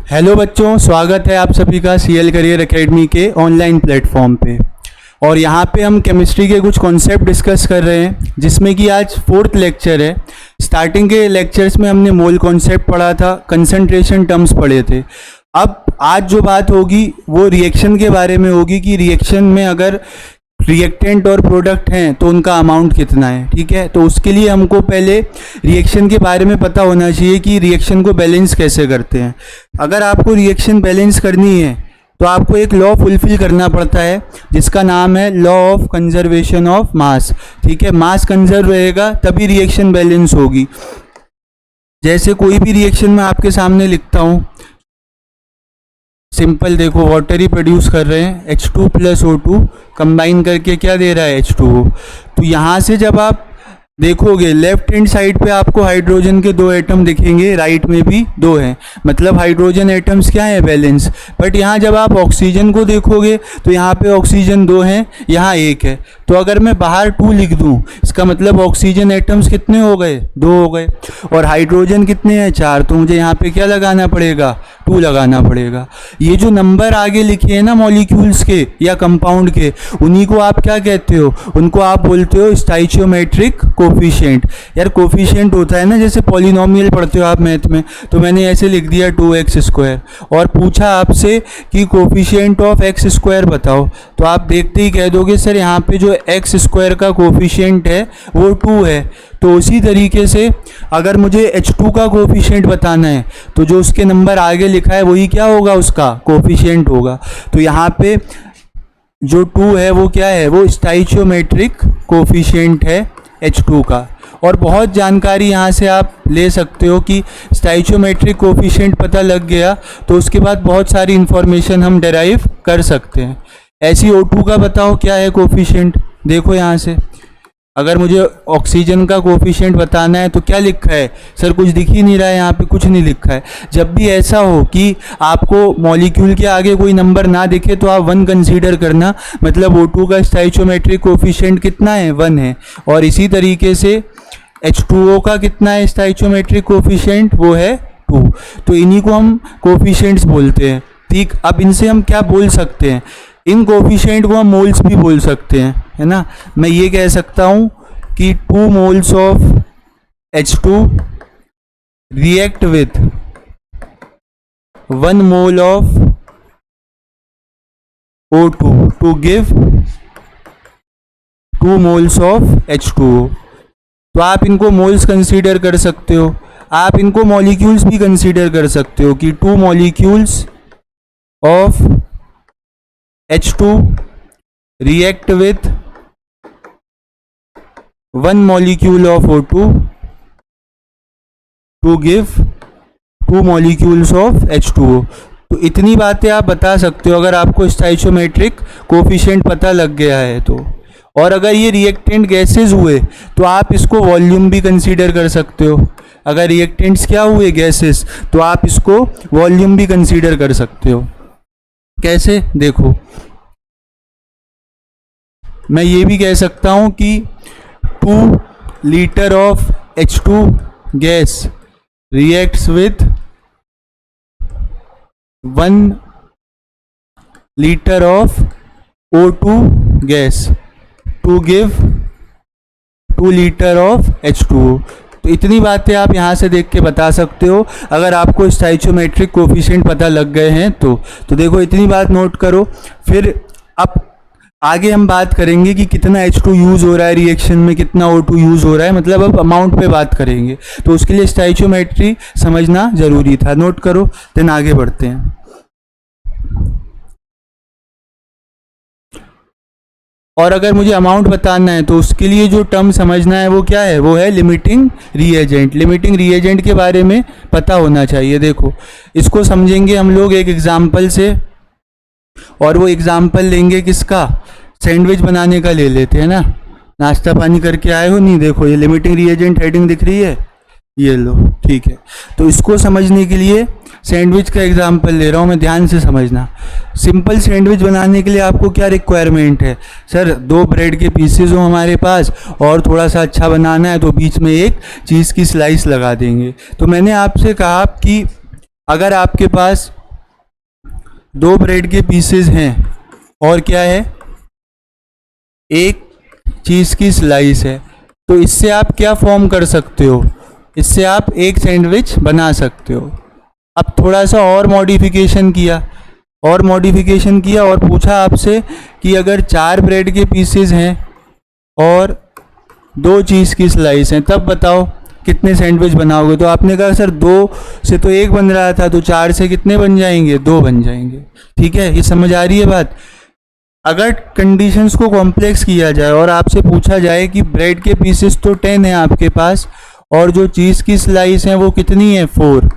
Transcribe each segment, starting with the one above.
Hello बच्चों, स्वागत है आप सभी का सीएल करियर एकेडमी के ऑनलाइन प्लेटफॉर्म पे। और यहाँ पे हम केमिस्ट्री के कुछ कॉन्सेप्ट डिस्कस कर रहे हैं, जिसमें कि आज 4th लेक्चर है। स्टार्टिंग के लेक्चर्स में हमने मोल कॉन्सेप्ट पढ़ा था, कंसंट्रेशन टर्म्स पढ़े थे। अब आज जो बात होगी वो रिएक्शन के बारे में होगी कि रिएक्शन में अगर रिएक्टेंट और प्रोडक्ट हैं तो उनका अमाउंट कितना है। ठीक है, तो उसके लिए हमको पहले रिएक्शन के बारे में पता होना चाहिए कि रिएक्शन को बैलेंस कैसे करते हैं। अगर आपको रिएक्शन बैलेंस करनी है तो आपको एक लॉ फुलफिल करना पड़ता है, जिसका नाम है law of conservation of mass. ठीक है, मास कंजर्व रहेगा तभी रिएक्शन बैलेंस होगी। जैसे कोई भी रिएक्शन मैं आपके सामने लिखता हूँ, सिंपल देखो, वाटर ही प्रोड्यूस कर रहे हैं, H2 + O2 कंबाइन करके क्या दे रहा है, H2O। तो यहाँ से जब आप देखोगे लेफ्ट हैंड साइड पे आपको हाइड्रोजन के 2 एटम दिखेंगे, राइट में भी 2 हैं, मतलब हाइड्रोजन एटम्स क्या है, बैलेंस। बट यहाँ जब आप ऑक्सीजन को देखोगे तो यहाँ पे ऑक्सीजन 2 हैं, यहाँ 1 है। तो अगर मैं बाहर 2 लिख दूँ, इसका मतलब ऑक्सीजन एटम्स कितने हो गए, 2 हो गए। और हाइड्रोजन कितने हैं, 4। तो मुझे यहाँ पे क्या लगाना पड़ेगा, 2 लगाना पड़ेगा। ये जो नंबर आगे लिखे हैं ना मॉलिक्यूल्स के या कंपाउंड के, उन्हीं को आप क्या कहते हो, उनको आप बोलते हो स्टोइचियोमेट्रिक कोफिशिएंट। यार कोफिशिएंट होता है ना, जैसे पॉलिनोमियल पढ़ते हो आप मैथ में, तो मैंने ऐसे लिख दिया 2x² और पूछा आपसे कि कोफिशिएंट ऑफ x² बताओ, तो आप देखते ही कह दोगे सर यहाँ पे जो x² का कोफिशिएंट है वो 2 है। तो उसी तरीके से अगर मुझे H2 का कोफिशिएंट बताना है तो जो उसके नंबर आगे लिखा है वही क्या होगा, उसका कोफिशिएंट होगा। तो यहाँ पे जो 2 है वो क्या है, वो स्टोइचियोमेट्रिक कोफिशिएंट है H2 का। और बहुत जानकारी यहाँ से आप ले सकते हो कि स्टोइचियोमेट्रिक कोफिशिएंट पता लग गया तो उसके बाद बहुत सारी इंफॉर्मेशन हम डेराइव कर सकते हैं। ऐसी O2 का बताओ क्या है कोफिशिएंट, देखो यहाँ से अगर मुझे ऑक्सीजन का कोफिशिएंट बताना है तो क्या लिखा है, सर कुछ दिख ही नहीं रहा है, यहाँ पे कुछ नहीं लिखा है। जब भी ऐसा हो कि आपको मॉलिक्यूल के आगे कोई नंबर ना दिखे तो आप 1 कंसीडर करना, मतलब O2 का स्टोइचियोमेट्रिक कोफिशिएंट कितना है, 1 है। और इसी तरीके से H2O का कितना है स्टोइचियोमेट्रिक कोफिशिएंट, वो है 2। तो इन्हीं को हम कोफिशिएंट्स बोलते हैं। ठीक, अब इनसे हम क्या बोल सकते हैं, इन कोफिशिएंट को हम मोल्स भी बोल सकते हैं, है ना। मैं ये कह सकता हूँ कि 2 moles of H2 react with 1 mole of O2 to give 2 moles of H2O। तो आप इनको मोल्स कंसीडर कर सकते हो, आप इनको मॉलिक्यूल्स भी कंसीडर कर सकते हो कि 2 molecules of H2 react with 1 molecule of O2 to give 2 molecules of H2O। तो इतनी बातें आप बता सकते हो अगर आपको स्टोइचियोमेट्रिक कोफिशिएंट पता लग गया है तो। और अगर ये रिएक्टेंट गैसेज हुए तो आप इसको वॉल्यूम भी कंसीडर कर सकते हो। अगर रिएक्टेंट्स क्या हुए, गैसेस, तो आप इसको वॉल्यूम भी कंसीडर कर सकते हो। कैसे, देखो मैं ये भी कह सकता हूँ कि 2 litre of H2 gas reacts with 1 litre of O2 gas to give 2 litre of H2O। तो इतनी बातें आप यहाँ से देख के बता सकते हो अगर आपको स्टोइचियोमेट्रिक कोफिशिएंट पता लग गए हैं तो देखो इतनी बात नोट करो। फिर अब आगे हम बात करेंगे कि कितना H2 यूज़ हो रहा है रिएक्शन में, कितना O2 यूज़ हो रहा है, मतलब अब अमाउंट पे बात करेंगे। तो उसके लिए स्टोइचियोमेट्री समझना ज़रूरी था, नोट करो, देन आगे बढ़ते हैं। और अगर मुझे अमाउंट बताना है तो उसके लिए जो टर्म समझना है वो क्या है, वो है लिमिटिंग रिएजेंट। लिमिटिंग रिएजेंट के बारे में पता होना चाहिए। देखो इसको समझेंगे हम लोग एक एग्जाम्पल से, और वो एग्जाम्पल लेंगे किसका, सैंडविच बनाने का ले लेते हैं ना। नाश्ता पानी करके आए हो, नहीं, देखो ये लिमिटिंग रिएजेंट हेडिंग दिख रही है, ये लो, ठीक है। तो इसको समझने के लिए सैंडविच का एग्जांपल ले रहा हूँ मैं, ध्यान से समझना। सिंपल सैंडविच बनाने के लिए आपको क्या रिक्वायरमेंट है, सर 2 ब्रेड के पीसेज हो हमारे पास और थोड़ा सा अच्छा बनाना है तो बीच में एक चीज़ की स्लाइस लगा देंगे। तो मैंने आपसे कहा कि अगर आपके पास दो ब्रेड के पीसेस हैं और क्या है, एक चीज़ की स्लाइस है, तो इससे आप क्या फॉर्म कर सकते हो, इससे आप एक सैंडविच बना सकते हो। अब थोड़ा सा और मॉडिफिकेशन किया और पूछा आपसे कि अगर 4 ब्रेड के पीसेस हैं और 2 चीज़ की स्लाइस हैं, तब बताओ कितने सैंडविच बनाओगे। तो आपने कहा सर 2 से तो 1 बन रहा था, तो 4 से कितने बन जाएंगे, 2 बन जाएंगे। ठीक है, ये समझ आ रही है बात। अगर कंडीशंस को कॉम्प्लेक्स किया जाए और आपसे पूछा जाए कि ब्रेड के पीसेस तो 10 हैं आपके पास और जो चीज़ की स्लाइस हैं वो कितनी है, 4,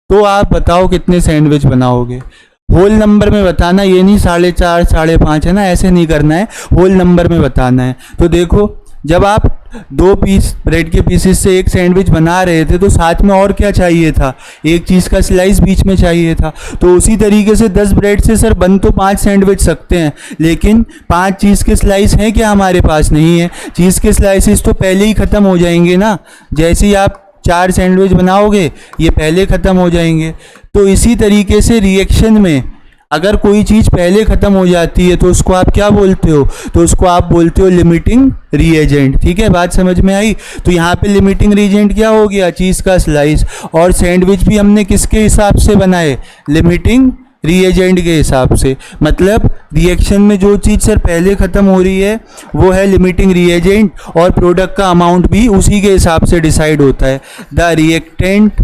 तो आप बताओ कितने सैंडविच बनाओगे। होल नंबर में बताना, ये नहीं 4.5 5.5 है ना, ऐसे नहीं करना है, होल नंबर में बताना है। तो देखो, जब आप 2 पीस ब्रेड के पीसेस से एक सैंडविच बना रहे थे तो साथ में और क्या चाहिए था, एक चीज़ का स्लाइस बीच में चाहिए था। तो उसी तरीके से 10 ब्रेड से सर बन तो 5 सैंडविच सकते हैं, लेकिन 5 चीज़ के स्लाइस हैं क्या हमारे पास, नहीं है। चीज़ के स्लाइसेस तो पहले ही ख़त्म हो जाएंगे ना, जैसे ही आप 4 सैंडविच बनाओगे ये पहले ख़त्म हो जाएंगे। तो इसी तरीके से रिएक्शन में अगर कोई चीज़ पहले ख़त्म हो जाती है तो उसको आप क्या बोलते हो, तो उसको आप बोलते हो लिमिटिंग रिएजेंट। ठीक है, बात समझ में आई। तो यहाँ पे लिमिटिंग रिएजेंट क्या हो गया, चीज़ का स्लाइस, और सैंडविच भी हमने किसके हिसाब से बनाए, लिमिटिंग रिएजेंट के हिसाब से। मतलब रिएक्शन में जो चीज़ सर पहले ख़त्म हो रही है वो है लिमिटिंग रिएजेंट, और प्रोडक्ट का अमाउंट भी उसी के हिसाब से डिसाइड होता है। द रिएक्टेंट,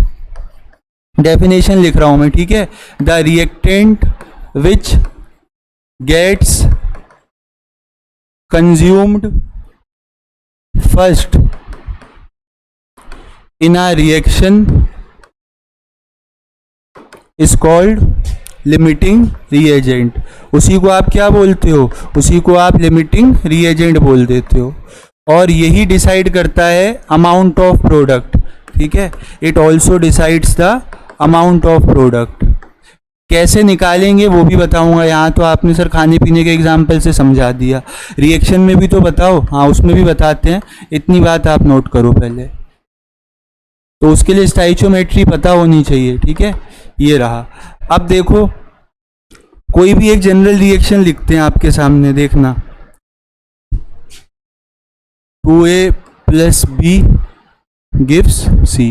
डेफिनेशन लिख रहा हूँ मैं, ठीक है, the reactant which gets consumed first in a reaction is called limiting reagent। उसी को आप क्या बोलते हो, उसी को आप लिमिटिंग reagent बोल देते हो, और यही डिसाइड करता है अमाउंट ऑफ प्रोडक्ट। ठीक है, it also decides the amount of product. कैसे निकालेंगे वो भी बताऊंगा। यहाँ तो आपने सर खाने पीने के एग्जाम्पल से समझा दिया, रिएक्शन में भी तो बताओ, हाँ उसमें भी बताते हैं, इतनी बात आप नोट करो पहले। तो उसके लिए स्टाइचियोमेट्री पता होनी चाहिए। ठीक है, ये रहा। अब देखो, कोई भी एक जनरल रिएक्शन लिखते हैं आपके सामने, देखना 2A + B गिव्स C,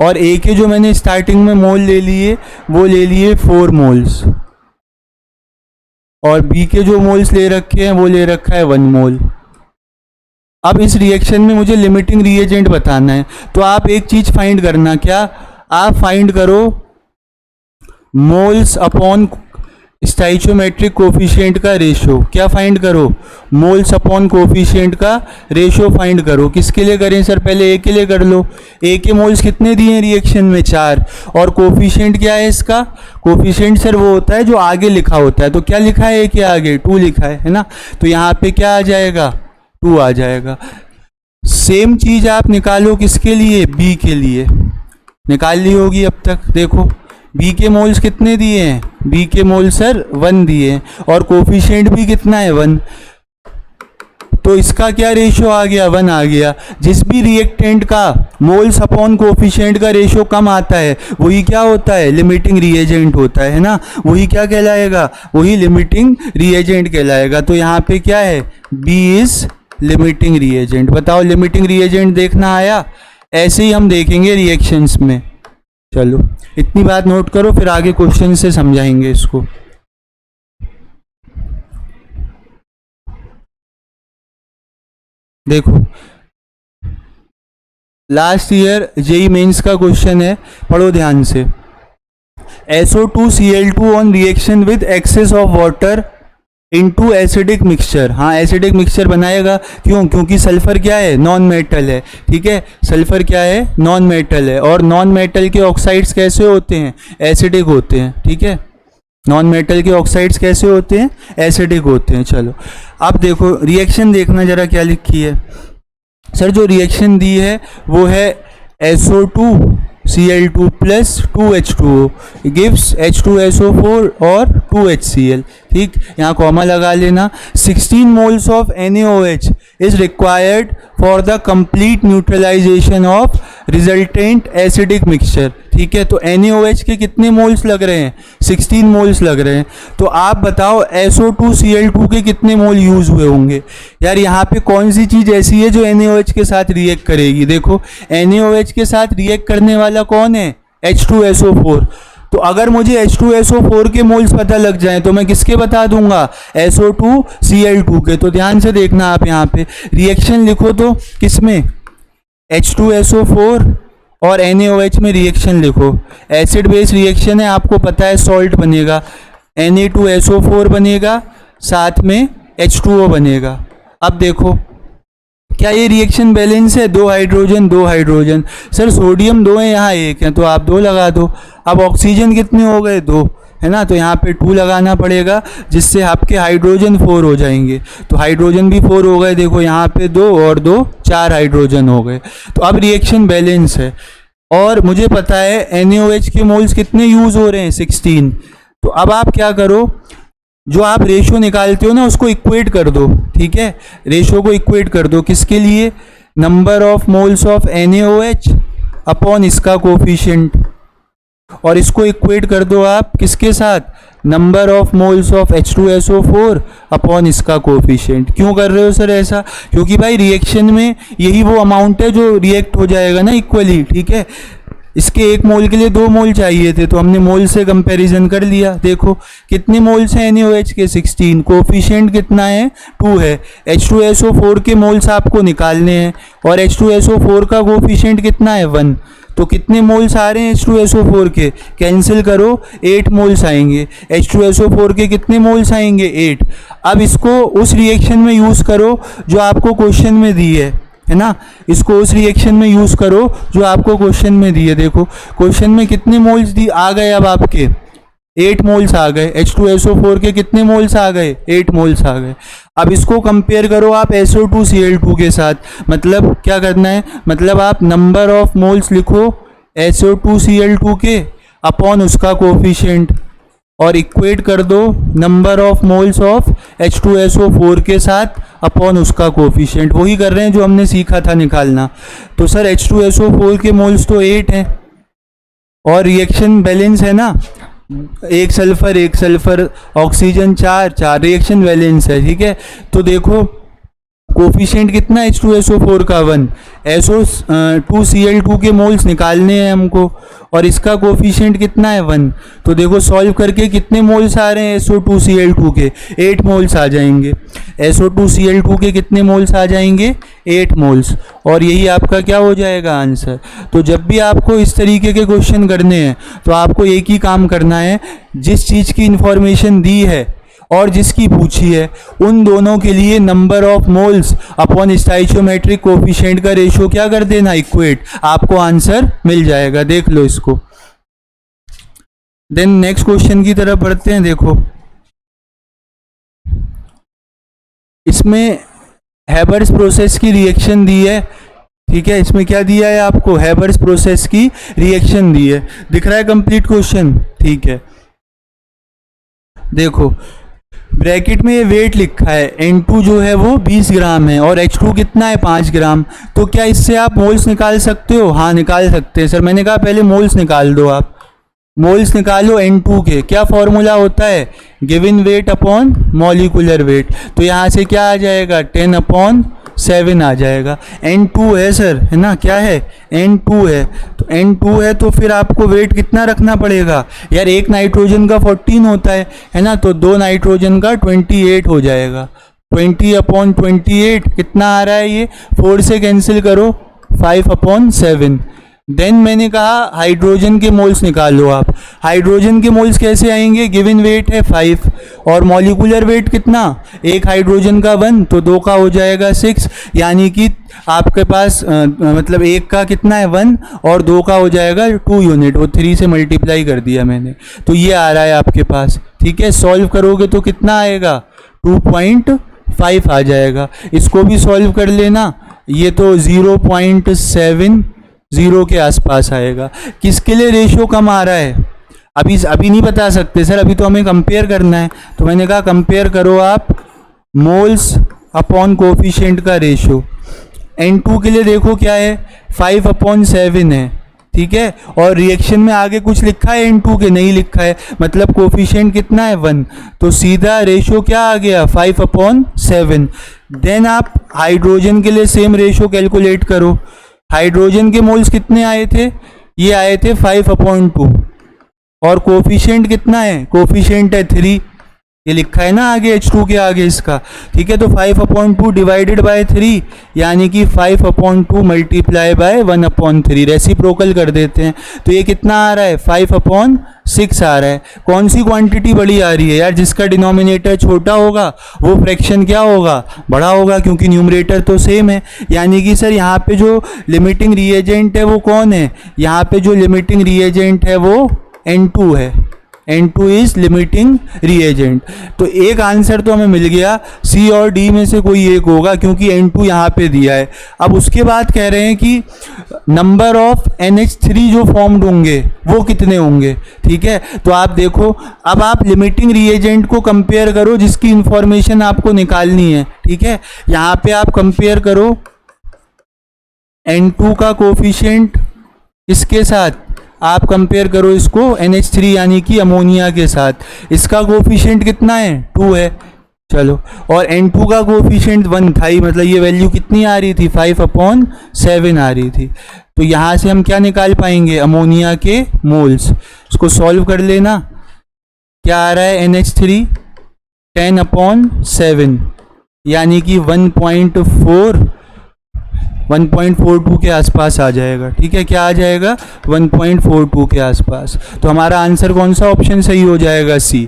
और A के जो मैंने स्टार्टिंग में मोल ले लिए वो ले लिए 4 मोल्स, और B के जो मोल्स ले रखे हैं वो ले रखा है 1 मोल। अब इस रिएक्शन में मुझे लिमिटिंग रिएजेंट बताना है, तो आप एक चीज फाइंड करना, क्या आप फाइंड करो मोल्स अपॉन स्टाइचियोमेट्रिक कोफिशिएंट का रेशो। क्या फाइंड करो, मोल्स अपॉन कोफिशिएंट का रेशो फाइंड करो। किसके लिए करें सर, पहले ए के लिए कर लो। ए के मोल्स कितने दिए हैं रिएक्शन में, 4, और कोफिशिएंट क्या है इसका, कोफिशिएंट सर वो होता है जो आगे लिखा होता है। तो क्या लिखा है ए के आगे, 2 लिखा है ना, तो यहाँ पे क्या आ जाएगा, 2 आ जाएगा। सेम चीज आप निकालो किसके लिए, बी के लिए, निकाल ली होगी अब तक। देखो बी के मोल्स कितने दिए हैं, बी के मोल सर 1 दिए हैं, और कोफिशिएंट भी कितना है, 1, तो इसका क्या रेशो आ गया, 1 आ गया। जिस भी रिएक्टेंट का मोल्स अपॉन कोफिशिएंट का रेशो कम आता है वही क्या होता है, लिमिटिंग रिएजेंट होता है ना, वही क्या कहलाएगा, वही लिमिटिंग रिएजेंट कहलाएगा। तो यहाँ पे क्या है, बी इज लिमिटिंग रिएजेंट। बताओ लिमिटिंग रिएजेंट देखना आया, ऐसे ही हम देखेंगे रिएक्शंस में। चलो इतनी बात नोट करो, फिर आगे क्वेश्चन से समझाएंगे इसको। देखो लास्ट ईयर जेई मेंस का क्वेश्चन है, पढ़ो ध्यान से। SO2Cl2 on reaction with excess of water into acidic mixture. हाँ एसिडिक मिक्सचर बनाएगा, क्यों, क्योंकि सल्फर क्या है, नॉन मेटल है। ठीक है, सल्फर क्या है, नॉन मेटल है, और नॉन मेटल के ऑक्साइड्स कैसे होते हैं, एसिडिक होते हैं। ठीक है, नॉन मेटल के ऑक्साइड्स कैसे होते हैं, एसिडिक होते हैं। चलो अब देखो रिएक्शन देखना जरा क्या लिखी है। सर जो रिएक्शन दी है वो है SO2Cl2 + 2H2O गिव्स H2SO4 और 2HCl। ठीक, यहाँ कॉमा लगा लेना। 16 moles of NaOH is required for the complete neutralisation of resultant acidic mixture. ठीक है, तो NaOH के कितने मोल्स लग रहे हैं? 16 मोल्स लग रहे हैं। तो आप बताओ SO2Cl2 के कितने मोल यूज हुए होंगे? यार यहाँ पे कौन सी चीज़ ऐसी है जो NaOH के साथ रिएक्ट करेगी? देखो NaOH के साथ रिएक्ट करने वाला कौन है? H2SO4। तो अगर मुझे H2SO4 के मोल्स पता लग जाएं तो मैं किसके बता दूंगा? SO2Cl2 के। तो ध्यान से देखना, आप यहाँ पे रिएक्शन लिखो तो किसमें? H2SO4 और NaOH में रिएक्शन लिखो। एसिड बेस रिएक्शन है, आपको पता है सॉल्ट बनेगा, Na2SO4 बनेगा, साथ में H2O बनेगा। अब देखो क्या ये रिएक्शन बैलेंस है? 2 हाइड्रोजन 2 हाइड्रोजन। सर सोडियम 2 है, यहाँ 1 है, तो आप 2 लगा दो। अब ऑक्सीजन कितने हो गए? 2 है ना, तो यहाँ पे 2 लगाना पड़ेगा, जिससे आपके हाइड्रोजन 4 हो जाएंगे। तो हाइड्रोजन भी 4 हो गए, देखो यहाँ पे 2 और 2 4 हाइड्रोजन हो गए। तो अब रिएक्शन बैलेंस है और मुझे पता है NaOH के मोल्स कितने यूज हो रहे हैं? 16। तो अब आप क्या करो, जो आप रेशो निकालते हो ना उसको इक्वेट कर दो। ठीक है, रेशो को इक्वेट कर दो किसके लिए? Number of moles of NaOH upon इसका कोफिशिएंट, और इसको इक्वेट कर दो आप किसके साथ? Number of moles of H2SO4 upon इसका कोफिशिएंट। क्यों कर रहे हो सर ऐसा? क्योंकि भाई रिएक्शन में यही वो अमाउंट है जो रिएक्ट हो जाएगा ना इक्वली। ठीक है, इसके 1 मोल के लिए 2 मोल चाहिए थे, तो हमने मोल से कंपैरिजन कर लिया। देखो कितने मोल्स हैं NaOH के? 16। कोफिशिएंट कितना है? 2 है। H2SO4 के मोल्स आपको निकालने हैं और H2SO4 का कोफिशिएंट कितना है? 1। तो कितने मोल्स आ रहे हैं H2SO4 के? कैंसिल करो, 8 मोल्स आएंगे। H2SO4 के कितने मोल्स आएंगे? 8। अब इसको उस रिएक्शन में यूज़ करो जो आपको क्वेश्चन में दी है ना, इसको उस रिएक्शन में यूज़ करो जो आपको क्वेश्चन में दी है। देखो क्वेश्चन में कितने मोल्स दी आ गए? अब आपके 8 मोल्स आ गए। H2SO4 के कितने मोल्स आ गए? 8 मोल्स आ गए। अब इसको कंपेयर करो आप SO2Cl2 के साथ। मतलब क्या करना है? मतलब आप नंबर ऑफ मोल्स लिखो SO2Cl2 के अपॉन उसका कोफिशिएंट, और इक्वेट कर दो number of moles of H2SO4 के साथ अपॉन उसका कोफिशिएंट। वही कर रहे हैं जो हमने सीखा था निकालना। तो सर H2SO4 के मोल्स तो 8 हैं और रिएक्शन बैलेंस है ना, 1 सल्फर ऑक्सीजन 4 रिएक्शन बैलेंस है। ठीक है, तो देखो कोफिशिएंट कितना है H2SO4 का? 1। SO2Cl2 के मोल्स निकालने हैं हमको और इसका कोफिशिएंट कितना है? 1। तो देखो सॉल्व करके कितने मोल्स आ रहे हैं SO2Cl2 के? 8 मोल्स आ जाएंगे। SO2Cl2 के कितने मोल्स आ जाएंगे? 8 मोल्स। और यही आपका क्या हो जाएगा? आंसर। तो जब भी आपको इस तरीके के क्वेश्चन करने हैं तो आपको एक ही काम करना है, जिस चीज़ की इंफॉर्मेशन दी है और जिसकी पूछी है उन दोनों के लिए number of moles upon stoichiometric coefficient का रेशो क्या कर देना? इक्वेट। आपको आंसर मिल जाएगा। देख लो इसको। देन नेक्स्ट क्वेश्चन की तरफ बढ़ते हैं। देखो इसमें हैबर्स प्रोसेस की रिएक्शन दी है। ठीक है, इसमें क्या दिया है आपको? हैबर्स प्रोसेस की रिएक्शन दी है। दिख रहा है कंप्लीट क्वेश्चन? ठीक है, देखो ब्रैकेट में ये वेट लिखा है, N2 जो है वो 20 ग्राम है और H2 कितना है? 5 ग्राम। तो क्या इससे आप मोल्स निकाल सकते हो? हाँ निकाल सकते हैं। सर मैंने कहा पहले मोल्स निकाल दो। आप मोल्स निकालो N2 के। क्या फॉर्मूला होता है? Given weight upon molecular weight. तो यहाँ से क्या आ जाएगा? 10/7 आ जाएगा। N2 है सर, है ना, क्या है? N2 है। तो N2 है तो फिर आपको वेट कितना रखना पड़ेगा? यार एक नाइट्रोजन का 14 होता है ना, तो 2 नाइट्रोजन का 28 हो जाएगा। 20/28 कितना आ रहा है? ये 4 से कैंसिल करो, 5/7। देन मैंने कहा हाइड्रोजन के मोल्स निकालो आप। हाइड्रोजन के मोल्स कैसे आएंगे? गिवन वेट है 5 और मॉलिकुलर वेट कितना? एक हाइड्रोजन का 1 तो 2 का हो जाएगा 6, यानी कि आपके पास मतलब एक का कितना है? 1 और 2 का हो जाएगा 2 यूनिट। वो 3 से मल्टीप्लाई कर दिया मैंने, तो ये आ रहा है आपके पास। ठीक है, सॉल्व करोगे तो कितना आएगा? 2.5 आ जाएगा। इसको भी सॉल्व कर लेना, ये तो 0.70 के आसपास आएगा। किसके लिए रेशियो कम आ रहा है? अभी नहीं बता सकते सर, अभी तो हमें कंपेयर करना है। तो मैंने कहा कंपेयर करो आप मोल्स अपॉन कोफिशिएंट का रेशो। N2 के लिए देखो क्या है, 5/7 है, ठीक है। और रिएक्शन में आगे कुछ लिखा है N2 के, नहीं लिखा है, मतलब कोफिशिएंट कितना है 1, तो सीधा रेशो क्या आ गया 5/7। देन आप हाइड्रोजन के लिए सेम रेशो कैलकुलेट करो। हाइड्रोजन के मोल्स कितने आए थे, ये आए थे 5/2, और कोफिशिएंट कितना है, कोफिशिएंट है 3, ये लिखा है ना आगे H2 के आगे इसका, ठीक है। तो 5/2 डिवाइडेड बाय 3 यानी कि 5/2 मल्टीप्लाई बाय 1/3, रेसिप्रोकल कर देते हैं। तो ये कितना आ रहा है 5/6 आ रहा है। कौन सी क्वांटिटी बड़ी आ रही है यार, जिसका डिनोमिनेटर छोटा होगा वो फ्रैक्शन क्या होगा, बड़ा होगा, क्योंकि न्यूमरेटर तो सेम है। यानी कि सर यहाँ पे जो लिमिटिंग रिएजेंट है वो कौन है, यहाँ पे जो लिमिटिंग रिएजेंट है वो N2 है, N2 इज लिमिटिंग रिएजेंट। तो एक आंसर तो हमें मिल गया, C और D में से कोई एक होगा, क्योंकि N2 यहाँ पे दिया है। अब उसके बाद कह रहे हैं कि नंबर ऑफ NH3 जो फॉर्म्ड होंगे वो कितने होंगे, ठीक है। तो आप देखो, अब आप लिमिटिंग रिएजेंट को कंपेयर करो जिसकी इंफॉर्मेशन आपको निकालनी है, ठीक है। यहाँ पे आप कंपेयर करो N2 का कोफिशिएंट इसके साथ, आप कंपेयर करो इसको NH3 यानी कि अमोनिया के साथ। इसका कोफिशिएंट कितना है 2 है, चलो, और N2 का कोफिशिएंट 1 था ही, मतलब ये वैल्यू कितनी आ रही थी 5/7 आ रही थी। तो यहाँ से हम क्या निकाल पाएंगे, अमोनिया के मोल्स। इसको सॉल्व कर लेना, क्या आ रहा है NH3 10/7 यानी कि 1.42 के आसपास आ जाएगा, ठीक है। क्या आ जाएगा 1.42 के आसपास। तो हमारा आंसर कौन सा ऑप्शन सही हो जाएगा, सी।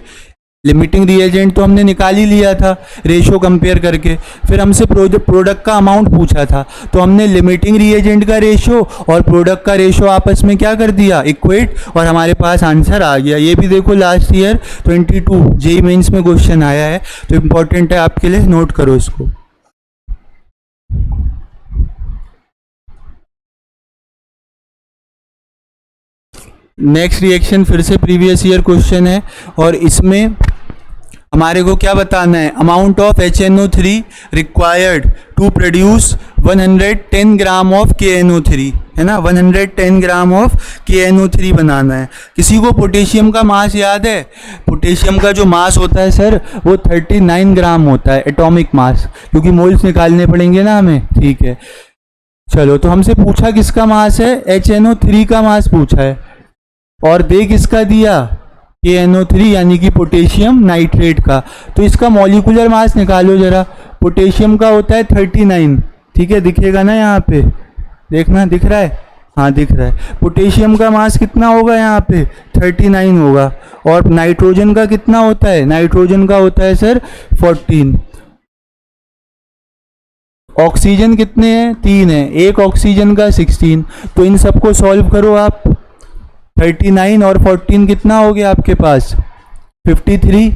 लिमिटिंग रिएजेंट तो हमने निकाल ही लिया था रेशो कंपेयर करके। फिर हमसे प्रोडक्ट का अमाउंट पूछा था, तो हमने लिमिटिंग रिएजेंट का रेशो और प्रोडक्ट का रेशो आपस में क्या कर दिया, इक्वेट, और हमारे पास आंसर आ गया। ये भी देखो लास्ट ईयर 22 जेईई मेंस में क्वेश्चन आया है, तो इम्पोर्टेंट है आपके लिए, नोट करो इसको। नेक्स्ट रिएक्शन फिर से प्रीवियस ईयर क्वेश्चन है, और इसमें हमारे को क्या बताना है, amount of HNO3 required to produce 110 gram of KNO3, है ना, 110 ग्राम ऑफ KNO3 बनाना है। किसी को पोटेशियम का मास याद है, पोटेशियम का जो मास होता है सर वो 39 ग्राम होता है, एटॉमिक मास, क्योंकि मोल्स निकालने पड़ेंगे ना हमें, ठीक है। चलो, तो हमसे पूछा किसका मास है, HNO3 का मास पूछा है, और दे किसका दिया, KNO3 यानी कि पोटेशियम नाइट्रेट का। तो इसका मॉलिक्यूलर मास निकालो जरा। पोटेशियम का होता है 39, ठीक है, दिखेगा ना यहाँ पे, देखना दिख रहा है, हाँ दिख रहा है। पोटेशियम का मास कितना होगा यहाँ पे 39 होगा, और नाइट्रोजन का कितना होता है, नाइट्रोजन का होता है सर 14। ऑक्सीजन कितने हैं, 3 है, एक ऑक्सीजन का 16। तो इन सबको सॉल्व करो आप, 39 और 14 कितना हो गया आपके पास 53,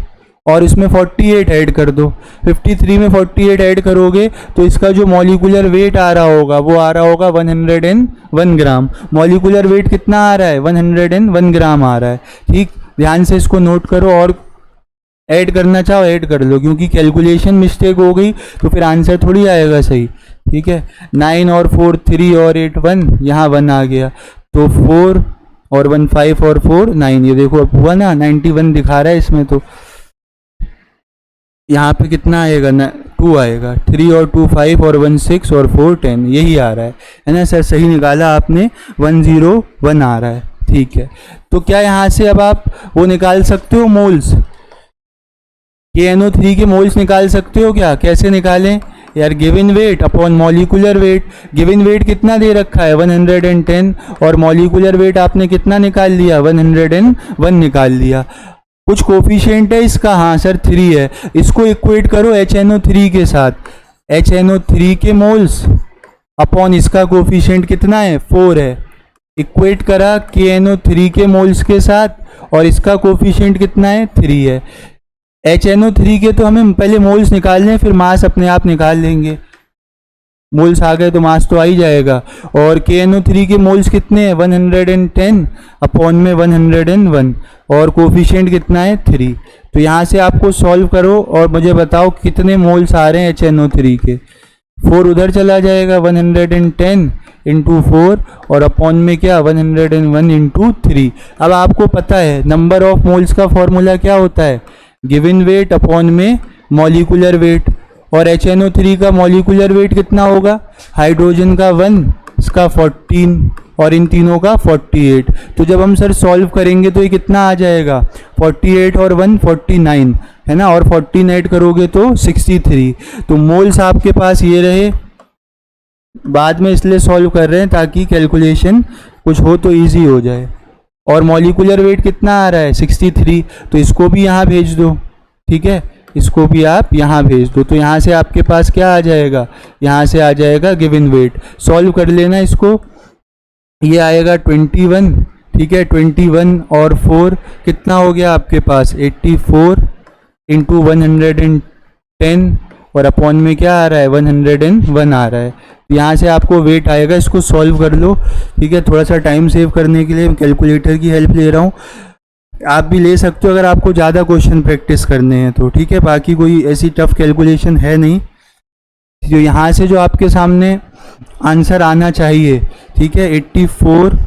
और इसमें 48 ऐड कर दो। 53 में 48 ऐड करोगे तो इसका जो मॉलिक्यूलर वेट आ रहा होगा वो आ रहा होगा 101 ग्राम। मॉलिक्यूलर वेट कितना आ रहा है 101 ग्राम आ रहा है, ठीक। ध्यान से इसको नोट करो, और ऐड करना चाहो ऐड कर लो, क्योंकि कैलकुलेशन मिस्टेक हो गई तो फिर आंसर थोड़ी आएगा सही, ठीक है। 9 और 4 3 और 8 1, यहाँ 1 आ गया, तो 4 और 1 5 और 4 9, ये देखो अब हुआ ना, 91 दिखा रहा है इसमें। तो यहाँ पे कितना आएगा ना, 2 आएगा, 3 और 2 5 और 1 6 और 4 10, यही आ रहा है ना सर, सही निकाला आपने, 101 आ रहा है, ठीक है। तो क्या यहाँ से अब आप वो निकाल सकते हो मोल्स, KNO3 के मोल्स निकाल सकते हो क्या, कैसे निकालें यार, given weight upon molecular weight. Given weight कितना दे रखा है 110, और मॉलिक्यूलर वेट आपने कितना निकाल लिया 101 निकाल लिया। कुछ कोफिशिएंट है इसका, हाँ सर 3 है, इसको इक्वेट करो HNO3 के साथ। HNO3 के मोल्स अपॉन इसका कोफिशिएंट कितना है 4 है, इक्वेट करा KNO3 के मोल्स के साथ, और इसका कोफिशिएंट कितना है 3 है। HNO3 के तो हमें पहले मोल्स निकालने हैं, फिर मास अपने आप निकाल लेंगे। मोल्स आ गए तो मास तो आ ही जाएगा। और KNO3 के मोल्स कितने हैं 110 अपॉन में 101 और कोफिशिएंट कितना है 3। तो यहाँ से आपको सॉल्व करो और मुझे बताओ कितने मोल्स आ रहे हैं HNO3 के। 4 उधर चला जाएगा 110 इंटू 4 और अपॉन में क्या 101 इंटू 3। अब आपको पता है नंबर ऑफ मोल्स का फॉर्मूला क्या होता है, गिवन वेट अपॉन में मॉलिक्यूलर वेट। और HNO3 का मॉलिक्यूलर वेट कितना होगा, हाइड्रोजन का 1, इसका 14 और इन तीनों का 48। तो जब हम सर सॉल्व करेंगे तो ये कितना आ जाएगा 48 और 1 49 है ना, और 14 ऐड करोगे तो 63। तो मोल्स आपके पास ये रहे, बाद में इसलिए सॉल्व कर रहे हैं ताकि कैलकुलेशन कुछ हो तो इजी हो जाए। और मॉलिक्यूलर वेट कितना आ रहा है 63, तो इसको भी यहाँ भेज दो, ठीक है, इसको भी आप यहाँ भेज दो। तो यहाँ से आपके पास क्या आ जाएगा, यहाँ से आ जाएगा गिवन वेट। सॉल्व कर लेना इसको, ये आएगा 21, ठीक है, 21 और 4 कितना हो गया आपके पास 84 इंटू 110 और अपॉन में क्या आ रहा है 101 आ रहा है। यहाँ से आपको वेट आएगा, इसको सॉल्व कर लो, ठीक है। थोड़ा सा टाइम सेव करने के लिए कैलकुलेटर की हेल्प ले रहा हूँ, आप भी ले सकते हो अगर आपको ज़्यादा क्वेश्चन प्रैक्टिस करने हैं तो, ठीक है। बाकी कोई ऐसी टफ कैलकुलेशन है नहीं। जो यहाँ से जो आपके सामने आंसर आना चाहिए, ठीक है, 84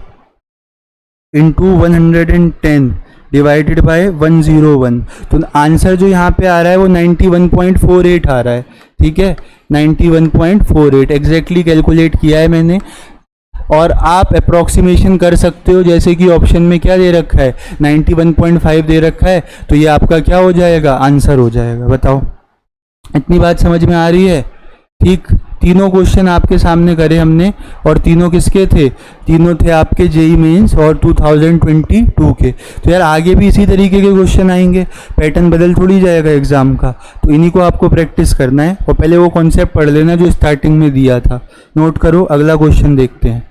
इंटू 110 डिवाइडेड बाय 101, तो आंसर जो यहाँ पे आ रहा है वो 91.48 आ रहा है, ठीक है, 91.48 एग्जैक्टली कैलकुलेट किया है मैंने। और आप अप्रॉक्सीमेशन कर सकते हो, जैसे कि ऑप्शन में क्या दे रखा है 91.5 दे रखा है, तो ये आपका क्या हो जाएगा आंसर हो जाएगा। बताओ इतनी बात समझ में आ रही है, ठीक। तीनों क्वेश्चन आपके सामने करे हमने, और तीनों किसके थे, तीनों थे आपके जेई मेंस और 2022 के। तो यार आगे भी इसी तरीके के क्वेश्चन आएंगे, पैटर्न बदल थोड़ी जाएगा एग्जाम का, तो इन्हीं को आपको प्रैक्टिस करना है। और पहले वो कॉन्सेप्ट पढ़ लेना जो स्टार्टिंग में दिया था, नोट करो। अगला क्वेश्चन देखते हैं।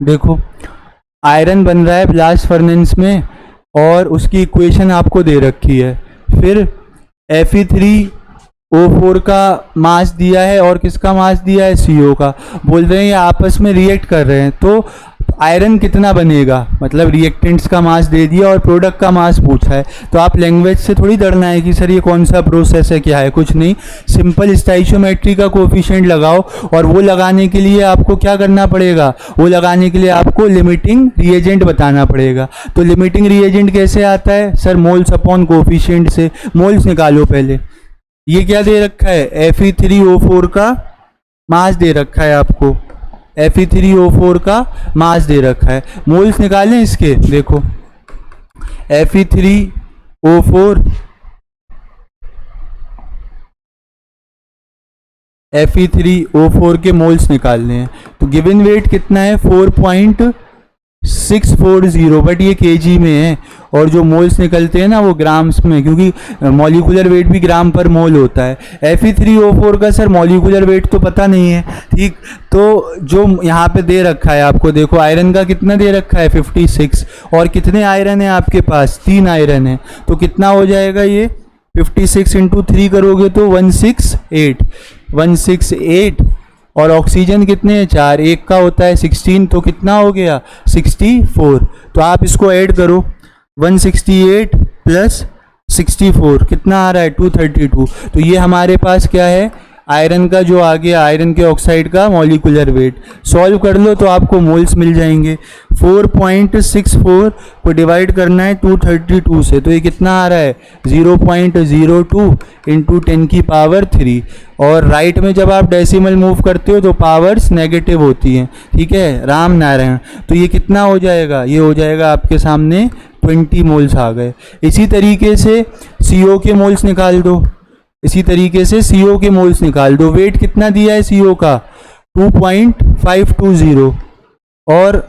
देखो आयरन बन रहा है ब्लास्ट फर्नेस में और उसकी इक्वेशन आपको दे रखी है, फिर Fe3O4 का मास दिया है और किसका मास दिया है CO का। बोल रहे हैं ये आपस में रिएक्ट कर रहे हैं, तो आयरन कितना बनेगा, मतलब रिएक्टेंट्स का मास दे दिया और प्रोडक्ट का मास पूछा है। तो आप लैंग्वेज से थोड़ी डरना है कि सर ये कौन सा प्रोसेस है, क्या है, कुछ नहीं। सिंपल स्टाइशियोमेट्री का कोफिशिएंट लगाओ, और वो लगाने के लिए आपको क्या करना पड़ेगा, वो लगाने के लिए आपको लिमिटिंग रिएजेंट बताना पड़ेगा। तो लिमिटिंग रिएजेंट कैसे आता है सर, मोल्स अपॉन कोफिशिएंट से। मोल्स निकालो पहले, ये क्या दे रखा है Fe3O4 का मास दे रखा है आपको, Fe3O4 का मास दे रखा है। मोल्स निकालें इसके, देखो Fe3O4 के मोल्स निकालने हैं। तो गिवन वेट कितना है 4.640, बट ये केजी में है, और जो मोल्स निकलते हैं ना वो ग्राम्स में, क्योंकि मॉलिक्यूलर वेट भी ग्राम पर मोल होता है। Fe3O4 का सर मॉलिक्यूलर वेट तो पता नहीं है, ठीक। तो जो यहाँ पे दे रखा है आपको, देखो आयरन का कितना दे रखा है 56, और कितने आयरन है आपके पास 3 आयरन है, तो कितना हो जाएगा ये 56 इंटू 3 करोगे तो 168, और ऑक्सीजन कितने हैं 4, एक का होता है 16, तो कितना हो गया 64। तो आप इसको ऐड करो, 168 प्लस 64 कितना आ रहा है 232। तो ये हमारे पास क्या है, आयरन का जो आ गया, आयरन के ऑक्साइड का मॉलिक्यूलर वेट। सॉल्व कर लो तो आपको मोल्स मिल जाएंगे। 4.64 को डिवाइड करना है 232 से, तो ये कितना आ रहा है 0.02 इंटू 10 की पावर 3। और राइट में जब आप डेसिमल मूव करते हो तो पावर्स नेगेटिव होती हैं, ठीक है, राम नारायण। तो ये कितना हो जाएगा, ये हो जाएगा आपके सामने 20 मोल्स आ गए। इसी तरीके से CO के मोल्स निकाल दो, इसी तरीके से CO के मोल्स निकाल दो। वेट कितना दिया है CO का 2.520, और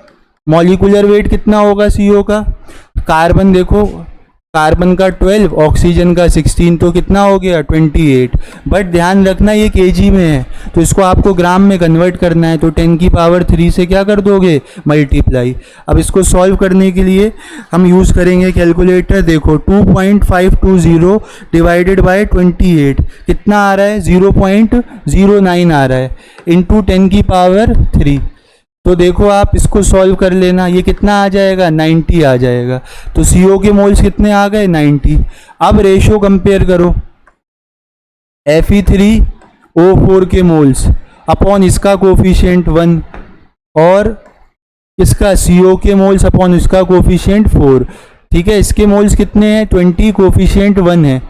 मॉलिक्यूलर वेट कितना होगा CO का। कार्बन देखो कार्बन का 12, ऑक्सीजन का 16, तो कितना हो गया 28। बट ध्यान रखना ये केजी में है, तो इसको आपको ग्राम में कन्वर्ट करना है, तो 10 की पावर 3 से क्या कर दोगे, मल्टीप्लाई। अब इसको सॉल्व करने के लिए हम यूज़ करेंगे कैलकुलेटर। देखो 2.520 डिवाइडेड बाय 28 कितना आ रहा है, 0.09 आ रहा है, इंटू 10 की पावर 3। तो देखो आप इसको सॉल्व कर लेना, ये कितना आ जाएगा, 90 आ जाएगा। तो CO के मोल्स कितने आ गए, 90। अब रेशो कंपेयर करो, Fe3O4 के मोल्स अपॉन इसका कोफिशिएंट 1, और इसका CO के मोल्स अपॉन इसका कोफिशिएंट 4। ठीक है, इसके मोल्स कितने हैं, 20, कोफिशिएंट 1 है,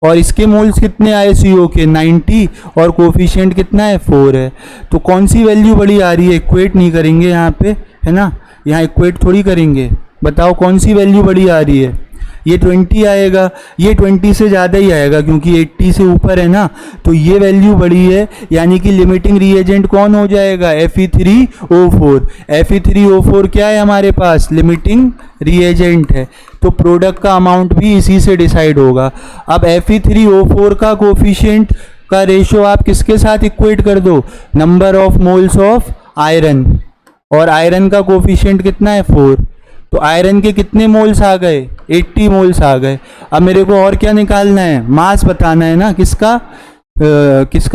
और इसके मोल्स कितने आए CO के, 90, और कोफिशिएंट कितना है, 4 है। तो कौन सी वैल्यू बड़ी आ रही है, इक्वेट नहीं करेंगे यहाँ पे, है ना, यहाँ इक्वेट थोड़ी करेंगे। बताओ कौन सी वैल्यू बड़ी आ रही है, ये 20 आएगा, ये 20 से ज़्यादा ही आएगा क्योंकि 80 से ऊपर है ना, तो ये वैल्यू बड़ी है, यानी कि लिमिटिंग रिएजेंट कौन हो जाएगा, Fe3O4। Fe3O4 क्या है हमारे पास, लिमिटिंग रिएजेंट है, तो प्रोडक्ट का अमाउंट भी इसी से डिसाइड होगा। अब Fe3O4 का कोफिशिएंट का रेशो आप किसके साथ इक्वेट कर दो, number of moles of iron, और आयरन का कोफिशिएंट कितना है, 4। तो आयरन के कितने मोल्स आ गए, 80 मोल्स आ गए। अब मेरे को और क्या निकालना है, मास बताना है ना, किसका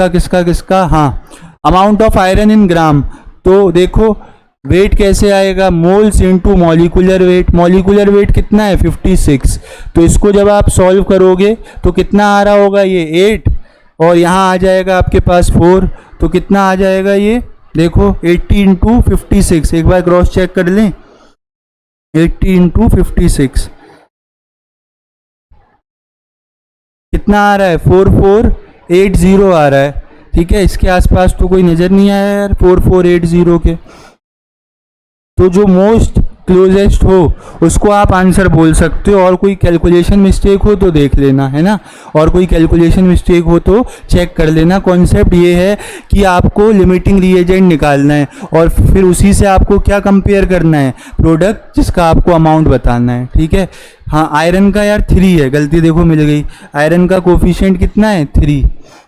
किसका, हाँ, अमाउंट ऑफ आयरन इन ग्राम। तो देखो वेट कैसे आएगा, moles into molecular weight. Molecular weight कितना है, 56। तो इसको जब आप सॉल्व करोगे तो कितना आ रहा होगा, ये 8, और यहाँ आ जाएगा आपके पास 4, तो कितना आ जाएगा ये, देखो 80 इंटू 56, एक बार क्रॉस चेक कर लें, 80 इंटू 56 कितना आ रहा है, 4480 आ रहा है। ठीक है, इसके आसपास तो कोई नज़र नहीं आया यार 4480 के, तो जो मोस्ट क्लोजेस्ट हो उसको आप आंसर बोल सकते हो, और कोई कैलकुलेशन मिस्टेक हो तो देख लेना, है ना, और कोई कैलकुलेशन मिस्टेक हो तो चेक कर लेना। कॉन्सेप्ट ये है कि आपको लिमिटिंग रिएजेंट निकालना है, और फिर उसी से आपको क्या कंपेयर करना है, प्रोडक्ट जिसका आपको अमाउंट बताना है। ठीक है, हाँ, आयरन का यार 3 है, गलती देखो मिल गई, आयरन का कोफिशिएंट कितना है, 3,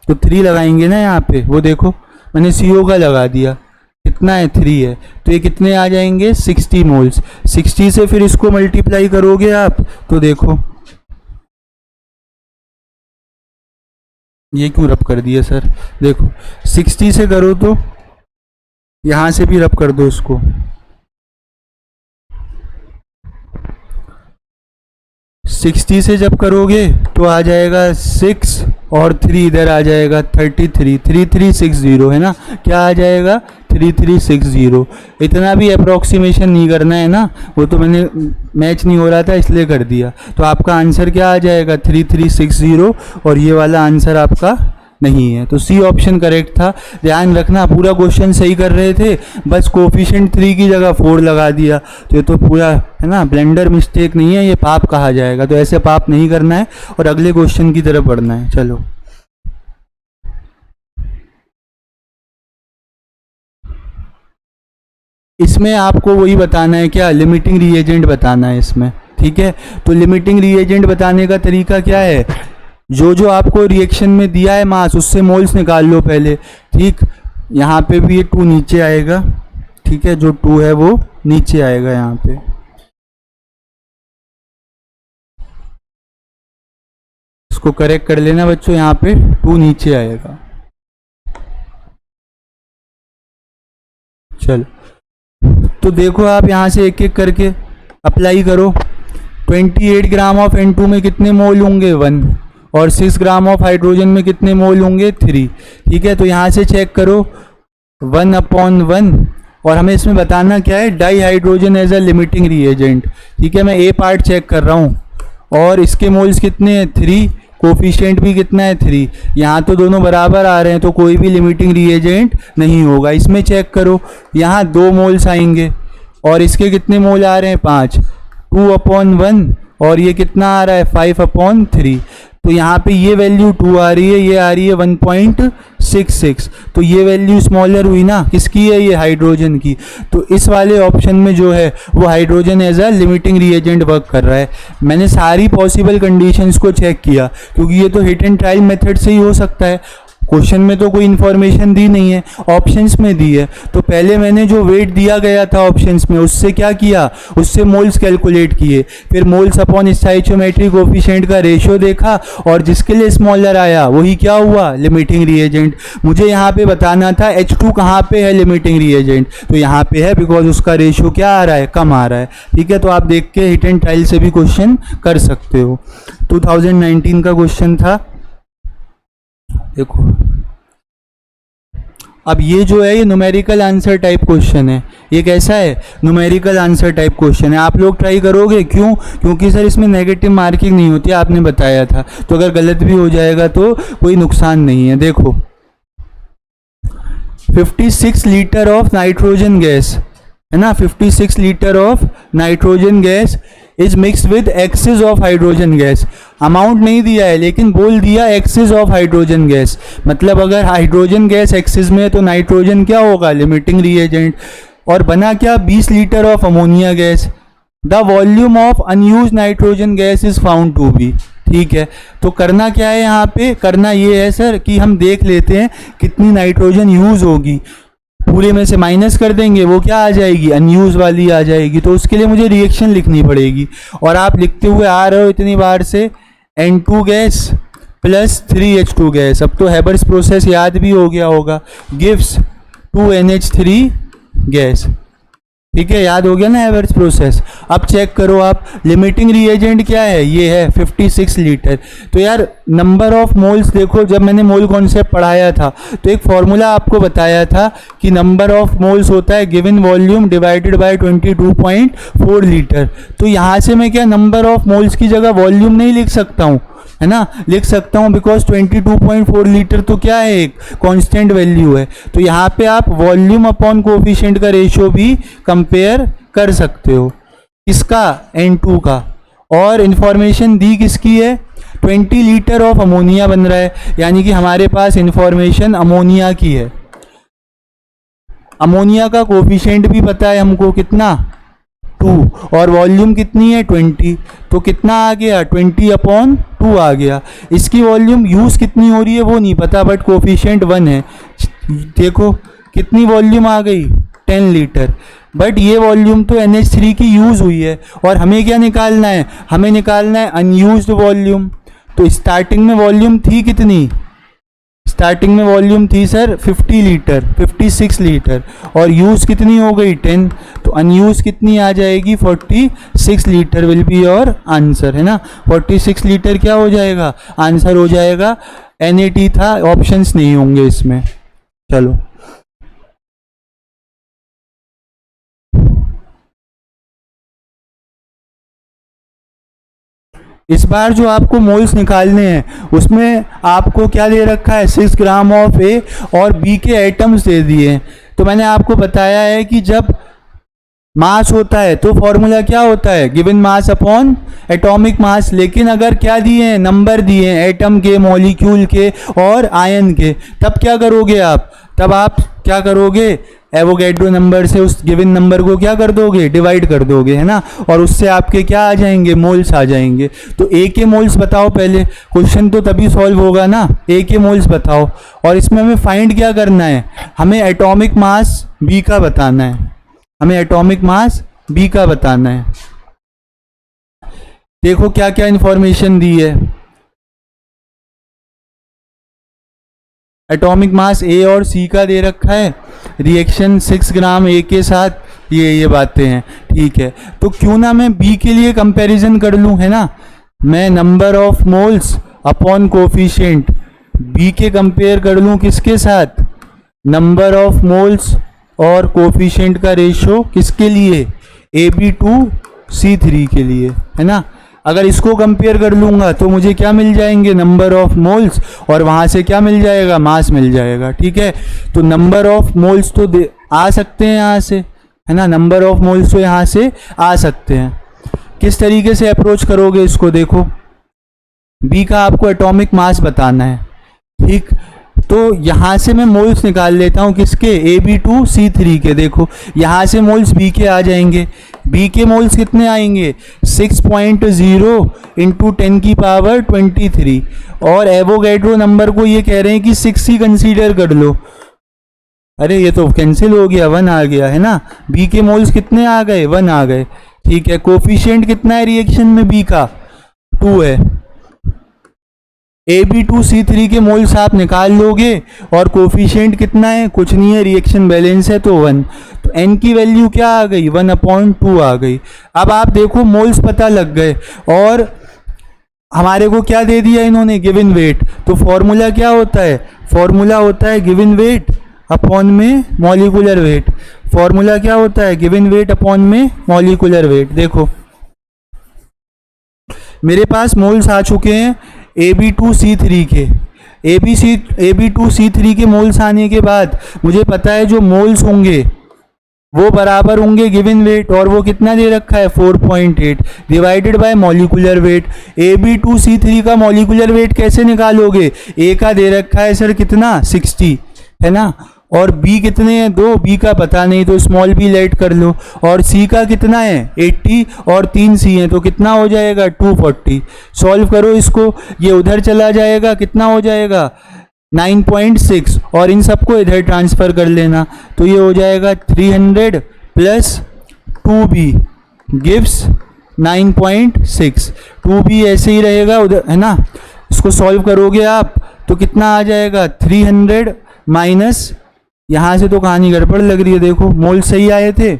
तो 3 लगाएंगे ना यहाँ पे, वो देखो मैंने CO का लगा दिया, कितना है, 3 है, तो ये कितने आ जाएंगे, 60 मोल्स। 60 से फिर इसको मल्टीप्लाई करोगे आप, तो देखो ये क्यों रब कर दिया सर, देखो 60 से करो तो यहाँ से भी रब कर दो इसको, 60 से जब करोगे तो आ जाएगा 6 और 3 इधर आ जाएगा 33, 3360 है ना, क्या आ जाएगा 3360। इतना भी अप्रोक्सीमेशन नहीं करना है ना, वो तो मैंने मैच नहीं हो रहा था इसलिए कर दिया। तो आपका आंसर क्या आ जाएगा 3360, और ये वाला आंसर आपका नहीं है, तो C ऑप्शन करेक्ट था। ध्यान रखना पूरा क्वेश्चन सही कर रहे थे, बस कोफिशिएंट 3 की जगह 4 लगा दिया, तो ये तो पूरा है ना ब्लेंडर मिस्टेक नहीं है, ये पाप कहा जाएगा। तो ऐसे पाप नहीं करना है और अगले क्वेश्चन की तरफ बढ़ना है। चलो इसमें आपको वही बताना है, क्या लिमिटिंग रिएजेंट बताना है इसमें। ठीक है, तो लिमिटिंग रिएजेंट बताने का तरीका क्या है, जो आपको रिएक्शन में दिया है मास, उससे मोल्स निकाल लो पहले। ठीक, यहाँ पे भी ये 2 नीचे आएगा, ठीक है, जो 2 है वो नीचे आएगा यहाँ पे। इसको करेक्ट कर लेना बच्चों, यहाँ पे 2 नीचे आएगा। चलो तो देखो आप यहाँ से एक एक करके अप्लाई करो। 28 ग्राम ऑफ N2 में कितने मोल होंगे, 1, और 6 ग्राम ऑफ हाइड्रोजन में कितने मोल होंगे, 3। ठीक है, तो यहाँ से चेक करो 1/1, और हमें इसमें बताना क्या है, dihydrogen as a limiting reagent. ठीक है, मैं A पार्ट चेक कर रहा हूँ, और इसके मोल्स कितने हैं, 3, कोफिशिएंट भी कितना है, 3। यहाँ तो दोनों बराबर आ रहे हैं, तो कोई भी लिमिटिंग रिएजेंट नहीं होगा। इसमें चेक करो, यहाँ 2 मोल्स आएंगे, और इसके कितने मोल आ रहे हैं, 5, 2/1, और ये कितना आ रहा है, 5/3। तो यहाँ पे ये वैल्यू 2 आ रही है, ये आ रही है 1.66, तो ये वैल्यू स्मॉलर हुई ना, किसकी है, ये हाइड्रोजन की। तो इस वाले ऑप्शन में जो है वो hydrogen as a limiting reagent work कर रहा है। मैंने सारी पॉसिबल कंडीशंस को चेक किया, क्योंकि ये तो हिट एंड ट्रायल मेथड से ही हो सकता है, क्वेश्चन में तो कोई इन्फॉर्मेशन दी नहीं है, ऑप्शंस में दी है। तो पहले मैंने जो वेट दिया गया था ऑप्शंस में, उससे क्या किया, उससे मोल्स कैलकुलेट किए, फिर मोल्स अपॉन स्टोइचियोमेट्रिक कोफिशिएंट का रेशियो देखा, और जिसके लिए स्मॉलर आया वही क्या हुआ, लिमिटिंग रिएजेंट। मुझे यहाँ पे बताना था H2 कहाँ पे है लिमिटिंग रिएजेंट, तो यहाँ पे है, बिकॉज उसका रेशियो क्या आ रहा है, कम आ रहा है। ठीक है, तो आप देख के हिट एंड ट्रायल से भी क्वेश्चन कर सकते हो। 2019 का क्वेश्चन था, देखो अब ये जो है ये न्यूमेरिकल आंसर टाइप क्वेश्चन है। ये कैसा है, न्यूमेरिकल आंसर टाइप क्वेश्चन है। आप लोग ट्राई करोगे, क्यों, क्योंकि सर इसमें नेगेटिव मार्किंग नहीं होती, आपने बताया था, तो अगर गलत भी हो जाएगा तो कोई नुकसान नहीं है। देखो 56 लीटर ऑफ नाइट्रोजन गैस है ना, 56 litre of nitrogen gas is mix with excess of hydrogen gas. Amount नहीं दिया है, लेकिन बोल दिया एक्सेस ऑफ हाइड्रोजन गैस, मतलब अगर हाइड्रोजन गैस एक्सेस में है तो नाइट्रोजन क्या होगा, लिमिटिंग रिएजेंट। और बना क्या, 20 litre of ammonia gas. The volume of unused nitrogen gas is found to be. ठीक है, तो करना क्या है यहाँ पे, करना ये है सर कि हम देख लेते हैं कितनी नाइट्रोजन यूज होगी, पूरे में से माइनस कर देंगे, वो क्या आ जाएगी, अनयूज वाली आ जाएगी। तो उसके लिए मुझे रिएक्शन लिखनी पड़ेगी, और आप लिखते हुए आ रहे हो इतनी बार से N2 gas plus 3H2 gas. अब तो हैबर्स प्रोसेस याद भी हो गया होगा, गिव्स 2NH3 गैस। ठीक है, याद हो गया ना हैबर्स प्रोसेस। अब चेक करो आप, लिमिटिंग रिएजेंट क्या है, ये है 56 लीटर। तो यार नंबर ऑफ मोल्स देखो, जब मैंने मोल कॉन्सेप्ट पढ़ाया था तो एक फॉर्मूला आपको बताया था कि नंबर ऑफ मोल्स होता है given volume divided by 22.4 litre. तो यहाँ से मैं क्या नंबर ऑफ मोल्स की जगह वॉल्यूम नहीं लिख सकता हूँ, है ना, लिख सकता हूँ, बिकॉज 22.4 लीटर तो क्या है, एक कांस्टेंट वैल्यू है। तो यहाँ पे आप वॉल्यूम अपॉन कोफिशिएंट का रेशियो भी कंपेयर कर सकते हो, किसका, N2 का। और इंफॉर्मेशन दी किसकी है, 20 लीटर ऑफ अमोनिया बन रहा है, यानी कि हमारे पास इंफॉर्मेशन अमोनिया की है। अमोनिया का कोफिशिएंट भी पता है हमको, कितना, 2, और वॉल्यूम कितनी है, 20। तो कितना आ गया, 20/2 आ गया। इसकी वॉल्यूम यूज़ कितनी हो रही है वो नहीं पता, बट कोफिशिएंट 1 है। देखो कितनी वॉल्यूम आ गई, 10 लीटर, बट ये वॉल्यूम तो NH3 की यूज़ हुई है। और हमें क्या निकालना है, हमें निकालना है अनयूज्ड वॉल्यूम। तो स्टार्टिंग में वॉल्यूम थी कितनी, स्टार्टिंग में वॉल्यूम थी सर 50 लीटर, 56 लीटर, और यूज़ कितनी हो गई, 10। तो अनयूज कितनी आ जाएगी, 46 litre will be your answer, है ना। 46 लीटर क्या हो जाएगा, आंसर हो जाएगा। NAT था, ऑप्शंस नहीं होंगे इसमें। चलो इस बार जो आपको मोल्स निकालने हैं उसमें आपको क्या दे रखा है, 6 ग्राम ऑफ A और B के एटम्स दे दिए हैं। तो मैंने आपको बताया है कि जब मास होता है तो फॉर्मूला क्या होता है, given mass upon atomic mass. लेकिन अगर क्या दिए हैं, नंबर दिए हैं एटम के, मॉलिक्यूल के और आयन के, तब क्या करोगे आप, तब आप क्या करोगे, एवोगैड्रो नंबर से उस गिवन नंबर को क्या कर दोगे, डिवाइड कर दोगे, है ना। और उससे आपके क्या आ जाएंगे, मोल्स आ जाएंगे। तो A के मोल्स बताओ पहले, क्वेश्चन तो तभी सॉल्व होगा ना। A के मोल्स बताओ, और इसमें हमें फाइंड क्या करना है, हमें एटॉमिक मास B का बताना है, हमें एटॉमिक मास B का बताना है। देखो क्या क्या इंफॉर्मेशन दी है, एटॉमिक मास A और C का दे रखा है, रिएक्शन 6 ग्राम A के साथ, ये बातें हैं। ठीक है, तो क्यों ना मैं B के लिए कंपैरिजन कर लूं, है ना। मैं number of moles upon coefficient B के कंपेयर कर लूं किसके साथ, नंबर ऑफ मोल्स और कोफिशिएंट का रेशियो किसके लिए, AB2C3 के लिए, है ना। अगर इसको कंपेयर कर लूँगा तो मुझे क्या मिल जाएंगे, नंबर ऑफ मोल्स, और वहाँ से क्या मिल जाएगा, मास मिल जाएगा। ठीक है, तो नंबर ऑफ मोल्स तो आ सकते हैं यहाँ से, है ना, नंबर ऑफ मोल्स तो यहाँ से आ सकते हैं। किस तरीके से अप्रोच करोगे इसको, देखो बी का आपको एटॉमिक मास बताना है, ठीक। तो यहाँ से मैं मोल्स निकाल लेता हूँ किसके, Ab2C3 के। देखो यहाँ से मोल्स बी के आ जाएंगे, बी के मोल्स कितने आएंगे 6.0 इंटू 10 की पावर 23, और एवोगैड्रो नंबर को ये कह रहे हैं कि 6 ही कंसीडर कर लो। अरे ये तो कैंसिल हो गया, 1 आ गया है ना। बी के मोल्स कितने आ गए, 1 आ गए, ठीक है। कोफिशिएंट कितना है रिएक्शन में बी का, 2 है। Ab2C3 के मोल्स आप निकाल लोगे और कोफिशिएंट कितना है, कुछ नहीं है, रिएक्शन बैलेंस है तो 1। तो n की वैल्यू क्या आ गई, 1/2 आ गई। अब आप देखो मोल्स पता लग गए और हमारे को क्या दे दिया इन्होंने, गिवन वेट। तो फॉर्मूला क्या होता है, फॉर्मूला होता है गिवन वेट अपॉन में मॉलिक्यूलर वेट। फॉर्मूला क्या होता है, गिवन वेट अपॉन में मॉलिक्यूलर वेट। देखो मेरे पास मोल्स आ चुके हैं Ab2C3 के। Ab2C3 के मोल्स आने के बाद मुझे पता है जो मोल्स होंगे वो बराबर होंगे गिवन वेट, और वो कितना दे रखा है 4.8 divided by molecular weight. Ab2C3 का मॉलिक्यूलर वेट कैसे निकालोगे, A का दे रखा है सर कितना 60 है ना, और B कितने हैं 2, B का पता नहीं तो स्मॉल b लेट कर लो, और C का कितना है 80 और 3 C हैं तो कितना हो जाएगा 240। सॉल्व करो इसको, ये उधर चला जाएगा, कितना हो जाएगा 9.6, और इन सबको इधर ट्रांसफ़र कर लेना तो ये हो जाएगा 300 प्लस 2b गिव्स 9.6। 2b ऐसे ही रहेगा उधर है ना, इसको सॉल्व करोगे आप तो कितना आ जाएगा 300 माइनस, यहाँ से तो कहानी गड़बड़ लग रही है। देखो मोल सही आए थे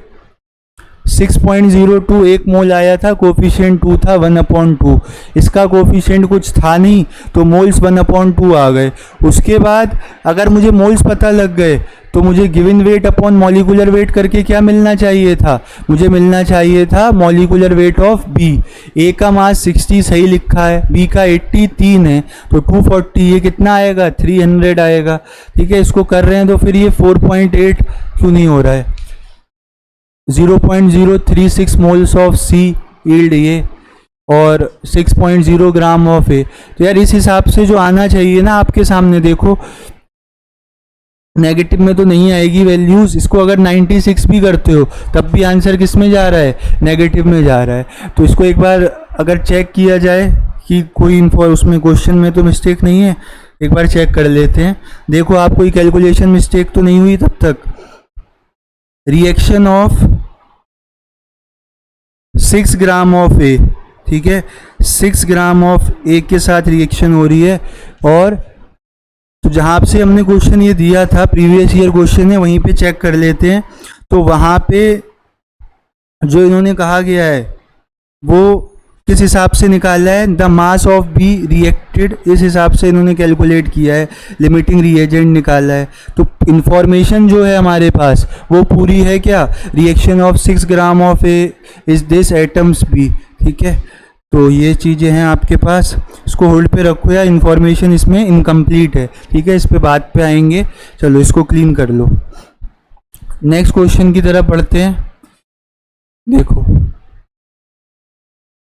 6.02, एक मोल आया था, कोफिशिएंट 2 था 1/2, इसका कोफिशिएंट कुछ था नहीं तो मोल्स 1/2 आ गए। उसके बाद अगर मुझे मोल्स पता लग गए तो मुझे given weight upon molecular weight करके क्या मिलना चाहिए था, मुझे मिलना चाहिए था मॉलिक्यूलर वेट ऑफ बी। ए का मास 60 सही लिखा है, बी का 80 3 है तो 240, ये कितना आएगा 300 आएगा, ठीक है। इसको कर रहे हैं तो फिर ये 4.8 क्यों नहीं हो रहा है, 0.036 मोल्स ऑफ सी यील्ड ये, और 6.0 ग्राम ऑफ ए। तो यार इस हिसाब से जो आना चाहिए ना आपके सामने, देखो नेगेटिव में तो नहीं आएगी वैल्यूज़, इसको अगर 96 भी करते हो तब भी आंसर किस में जा रहा है, नेगेटिव में जा रहा है। तो इसको एक बार अगर चेक किया जाए कि कोई उसमें क्वेश्चन में तो मिस्टेक नहीं है, एक बार चेक कर लेते हैं। देखो आप कोई कैलकुलेशन मिस्टेक तो नहीं हुई तब तक। रिएक्शन ऑफ 6 ग्राम ऑफ ए, ठीक है, 6 ग्राम ऑफ ए के साथ रिएक्शन हो रही है, और तो जहाँ से हमने क्वेश्चन ये दिया था प्रीवियस ईयर क्वेश्चन है वहीं पे चेक कर लेते हैं। तो वहाँ पे जो इन्होंने कहा गया है वो किस हिसाब से निकाला है, the mass of B reacted, इस हिसाब से इन्होंने कैलकुलेट किया है, लिमिटिंग रिएजेंट निकाला है। तो इन्फॉर्मेशन जो है हमारे पास वो पूरी है क्या, reaction of 6 gram of A is this atoms B, ठीक है। तो ये चीज़ें हैं आपके पास, इसको होल्ड पे रखो या इन्फॉर्मेशन इसमें इनकम्प्लीट है, ठीक है, इस पे बात पे आएंगे। चलो इसको क्लीन कर लो, नेक्स्ट क्वेश्चन की तरफ बढ़ते हैं। देखो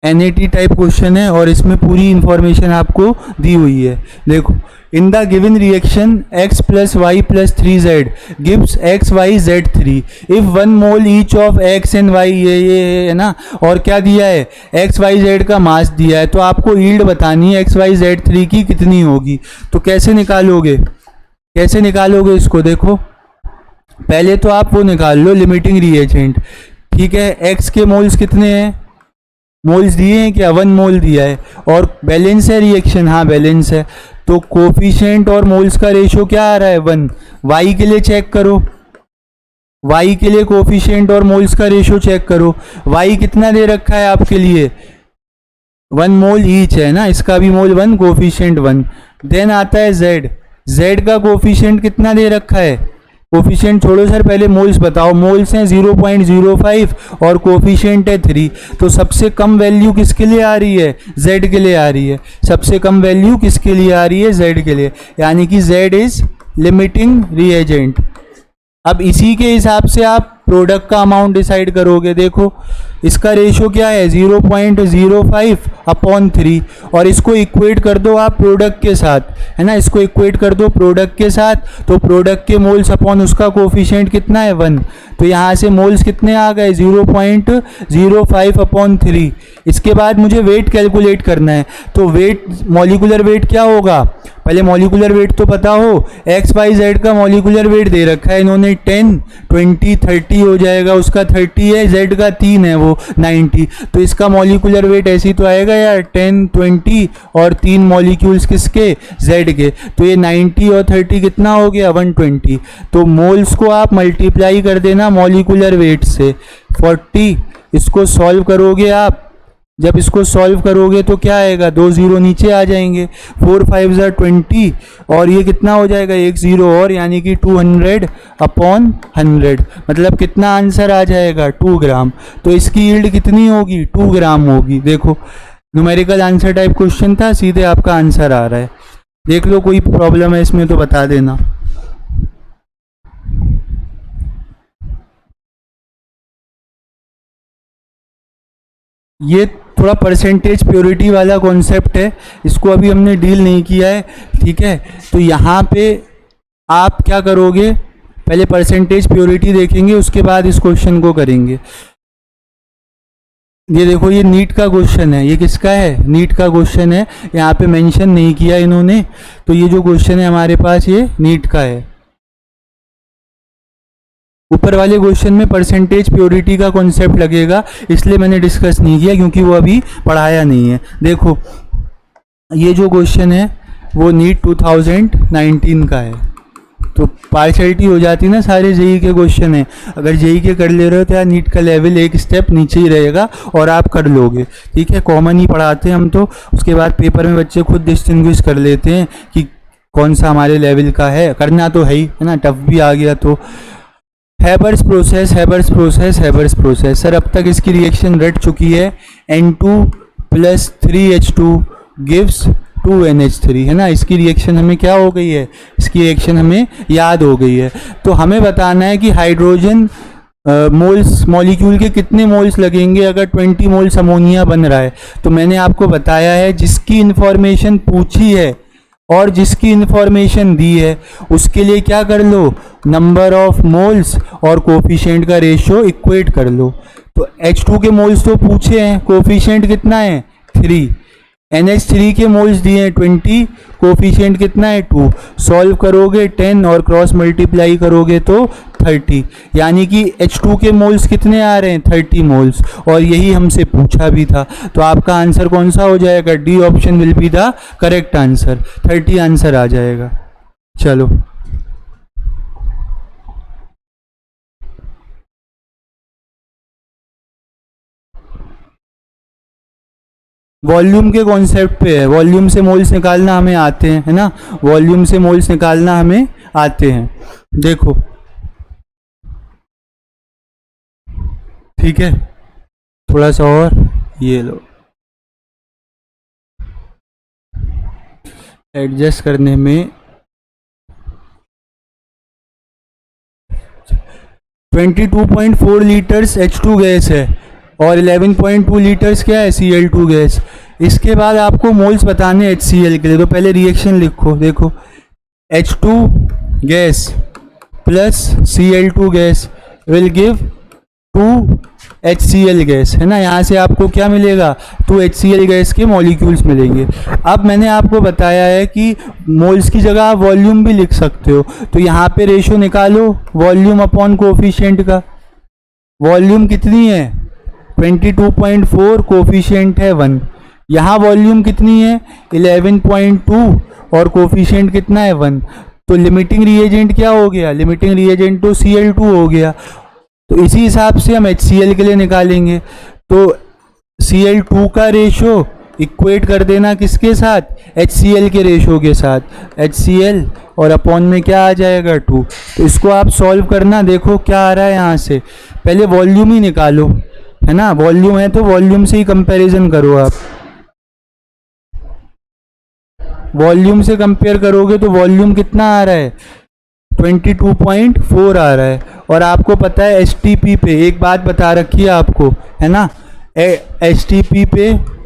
NAT टाइप क्वेश्चन है और इसमें पूरी इंफॉर्मेशन आपको दी हुई है। देखो in the given reaction x + y + 3z gives x y z 3 if 1 mole each of x and y, ये है ना, और क्या दिया है x y z का मास दिया है, तो आपको यील्ड बतानी है x y z 3 की कितनी होगी। तो कैसे निकालोगे, कैसे निकालोगे इसको, देखो पहले तो आप वो निकाल लो लिमिटिंग रिएजेंट, ठीक है। x के मोल्स कितने हैं, मोल्स दिए हैं क्या, 1 मोल दिया है, और बैलेंस है रिएक्शन, हाँ बैलेंस है, तो कोफिशिएंट और मोल्स का रेशो क्या आ रहा है 1। y के लिए चेक करो, y के लिए कोफिशिएंट और मोल्स का रेशो चेक करो, y कितना दे रखा है आपके लिए 1 मोल ईच है ना, इसका भी मोल 1 कोफिशिएंट 1। देन आता है z का कोफिशिएंट कितना दे रखा है, कोफिशिएंट छोड़ो सर पहले मोल्स बताओ, मोल्स हैं 0.05 और कोफिशिएंट है 3, तो सबसे कम वैल्यू किसके लिए आ रही है, z के लिए आ रही है, सबसे कम वैल्यू किसके लिए आ रही है, z के लिए, यानी कि z इज लिमिटिंग रिएजेंट। अब इसी के हिसाब से आप प्रोडक्ट का अमाउंट डिसाइड करोगे। देखो इसका रेशो क्या है 0.05/3 और इसको इक्वेट कर दो आप प्रोडक्ट के साथ, है ना, इसको इक्वेट कर दो प्रोडक्ट के साथ, तो प्रोडक्ट के मोल्स अपॉन उसका कोफिशिएंट कितना है 1, तो यहाँ से मोल्स कितने आ गए 0.05/3। इसके बाद मुझे वेट कैलकुलेट करना है, तो वेट मॉलिक्यूलर वेट क्या होगा, पहले मॉलिक्यूलर वेट तो पता हो, एक्स वाई जेड का मॉलिक्यूलर वेट दे रखा है इन्होंने 10, 20, 30 हो जाएगा, उसका 30 है, जेड का 3 है वो 90, तो इसका मॉलिक्यूलर वेट ऐसी तो आएगा यार 10, 20 और 3 मॉलिक्यूल्स किसके, जेड के, तो ये 90 और 30 कितना हो गया 120। तो मोल्स को आप मल्टीप्लाई कर देना मॉलिक्यूलर वेट से 40, इसको सॉल्व करोगे आप, जब इसको सॉल्व करोगे तो क्या आएगा, 2 जीरो नीचे आ जाएंगे, 4 5 20 और ये कितना हो जाएगा 1 जीरो और, यानी कि 200/100, मतलब कितना आंसर आ जाएगा 2 ग्राम। तो इसकी यील्ड कितनी होगी 2 ग्राम होगी। देखो न्यूमेरिकल आंसर टाइप क्वेश्चन था, सीधे आपका आंसर आ रहा है। देख लो कोई प्रॉब्लम है इसमें तो बता देना। ये थोड़ा परसेंटेज प्योरिटी वाला कॉन्सेप्ट है, इसको अभी हमने डील नहीं किया है, ठीक है। तो यहाँ पे आप क्या करोगे, पहले परसेंटेज प्योरिटी देखेंगे, उसके बाद इस क्वेश्चन को करेंगे। ये देखो ये नीट का क्वेश्चन है, ये किसका है, नीट का क्वेश्चन है, यहाँ पे मेंशन नहीं किया इन्होंने, तो ये जो क्वेश्चन है हमारे पास ये नीट का है। ऊपर वाले क्वेश्चन में परसेंटेज प्योरिटी का कॉन्सेप्ट लगेगा, इसलिए मैंने डिस्कस नहीं किया क्योंकि वो अभी पढ़ाया नहीं है। देखो ये जो क्वेश्चन है वो नीट 2019 का है, तो पार्शियलिटी हो जाती है ना, सारे जेई के क्वेश्चन है, अगर जेई के कर ले रहे हो तो यार नीट का लेवल एक स्टेप नीचे ही रहेगा और आप कर लोगे, ठीक है। कॉमन ही पढ़ाते हैं हम तो, उसके बाद पेपर में बच्चे खुद डिस्टिंग्विश कर लेते हैं कि कौन सा हमारे लेवल का है, करना तो है ही, है ना, टफ भी आ गया तो। Haber's process, Haber's process, Haber's process, sir अब तक इसकी रिएक्शन रट चुकी है, N2 + 3H2 गिव्स 2NH3, है ना, इसकी रिएक्शन हमें क्या हो गई है, इसकी रिएक्शन हमें याद हो गई है। तो हमें बताना है कि हाइड्रोजन मोल्स, मॉलिक्यूल के कितने मोल्स लगेंगे अगर 20 मोल्स अमोनिया बन रहा है। तो मैंने आपको बताया है जिसकी इंफॉर्मेशन पूछी है और जिसकी इंफॉर्मेशन दी है उसके लिए क्या कर लो, नंबर ऑफ मोल्स और कोफिशिएंट का रेशियो इक्वेट कर लो। तो H2 के मोल्स तो पूछे हैं, कोफिशिएंट कितना है 3, NH3 के मोल्स दिए हैं 20, कोफिशिएंट कितना है 2, सॉल्व करोगे 10 और क्रॉस मल्टीप्लाई करोगे तो 30, यानी कि H2 के मोल्स कितने आ रहे हैं 30 मोल्स, और यही हमसे पूछा भी था। तो आपका आंसर कौन सा हो जाएगा, D option will be the correct answer, 30 answer आ जाएगा। चलो वॉल्यूम के कॉन्सेप्ट पे है, वॉल्यूम से मोल्स निकालना हमें आते हैं, है ना, वॉल्यूम से मोल्स निकालना हमें आते हैं। देखो ठीक है, थोड़ा सा और ये लो, एडजस्ट करने में 22.4 लीटर्स H2 गैस है और 11.2 लीटर्स क्या है Cl2 गैस। इसके बाद आपको मोल्स बताने HCl के लिए, तो पहले रिएक्शन लिखो। देखो H2 gas plus Cl2 gas will give 2 HCl gas, है ना, यहाँ से आपको क्या मिलेगा 2 HCl गैस के मॉलिक्यूल्स मिलेंगे। अब मैंने आपको बताया है कि मोल्स की जगह आप वॉल्यूम भी लिख सकते हो, तो यहाँ पे रेशियो निकालो वॉल्यूम अपॉन कोफिशिएंट का। वॉल्यूम कितनी है 22.4, कोफिशिएंट है 1, यहाँ वॉल्यूम कितनी है 11.2 और कोफिशिएंट कितना है 1, तो लिमिटिंग रिएजेंट क्या हो गया, लिमिटिंग रिएजेंट तो Cl2 हो गया। तो इसी हिसाब से हम HCl के लिए निकालेंगे, तो Cl2 का रेशो इक्वेट कर देना किसके साथ, HCl के रेशो के साथ, HCl और अपॉन में क्या आ जाएगा 2। तो इसको आप सॉल्व करना, देखो क्या आ रहा है यहाँ से, पहले वॉल्यूम ही निकालो, है ना, वॉल्यूम है तो वॉल्यूम से ही कंपैरिजन करो आप, वॉल्यूम से कंपेयर करोगे तो वॉल्यूम कितना आ रहा है 22.4 आ रहा है, और आपको पता है एचटीपी पे एक बात बता रखी है आपको, है ना, एचटीपी पे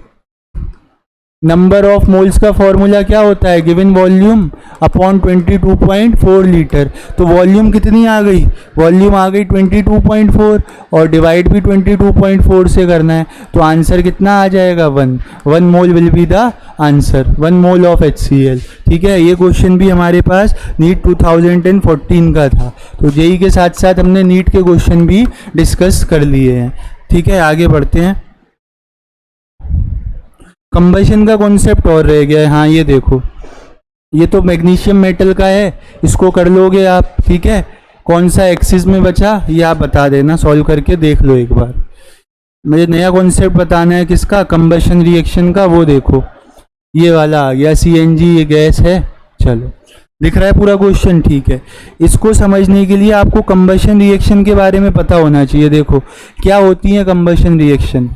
नंबर ऑफ मोल्स का फॉर्मूला क्या होता है, गिवन वॉल्यूम अपॉन 22.4 लीटर। तो वॉल्यूम कितनी आ गई, वॉल्यूम आ गई 22.4 और डिवाइड भी 22.4 से करना है, तो आंसर कितना आ जाएगा 1 mole will be the answer, 1 mole of HCl। ठीक है, ये क्वेश्चन भी हमारे पास नीट 2014 का था। तो जेई के साथ साथ हमने नीट के क्वेश्चन भी डिस्कस कर लिए हैं। ठीक है, आगे बढ़ते हैं। कंबशन का कॉन्सेप्ट और रह गया है। हाँ ये देखो, ये तो मैग्नीशियम मेटल का है, इसको कर लोगे आप। ठीक है, कौन सा एक्सिस में बचा ये आप बता देना, सॉल्व करके देख लो एक बार। मुझे नया कॉन्सेप्ट बताना है किसका, कंबशन रिएक्शन का। वो देखो ये वाला आ गया, CNG ये गैस है। चलो दिख रहा है पूरा क्वेश्चन। ठीक है, इसको समझने के लिए आपको कंबशन रिएक्शन के बारे में पता होना चाहिए। देखो क्या होती है combustion reaction,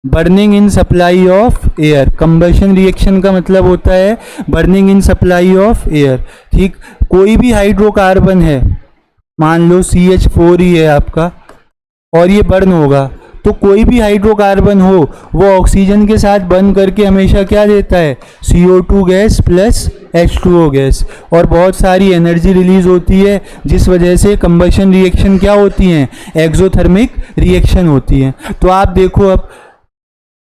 burning in supply of air. Combustion reaction का मतलब होता है burning in supply of air. ठीक, कोई भी हाइड्रोकार्बन है, मान लो CH4 ही है आपका, और ये बर्न होगा, तो कोई भी हाइड्रोकार्बन हो वो ऑक्सीजन के साथ बर्न करके हमेशा क्या देता है, CO2 gas plus H2O gas, और बहुत सारी एनर्जी रिलीज होती है, जिस वजह से कंबशन रिएक्शन क्या होती हैं, एक्सोथर्मिक रिएक्शन होती हैं। तो आप देखो अब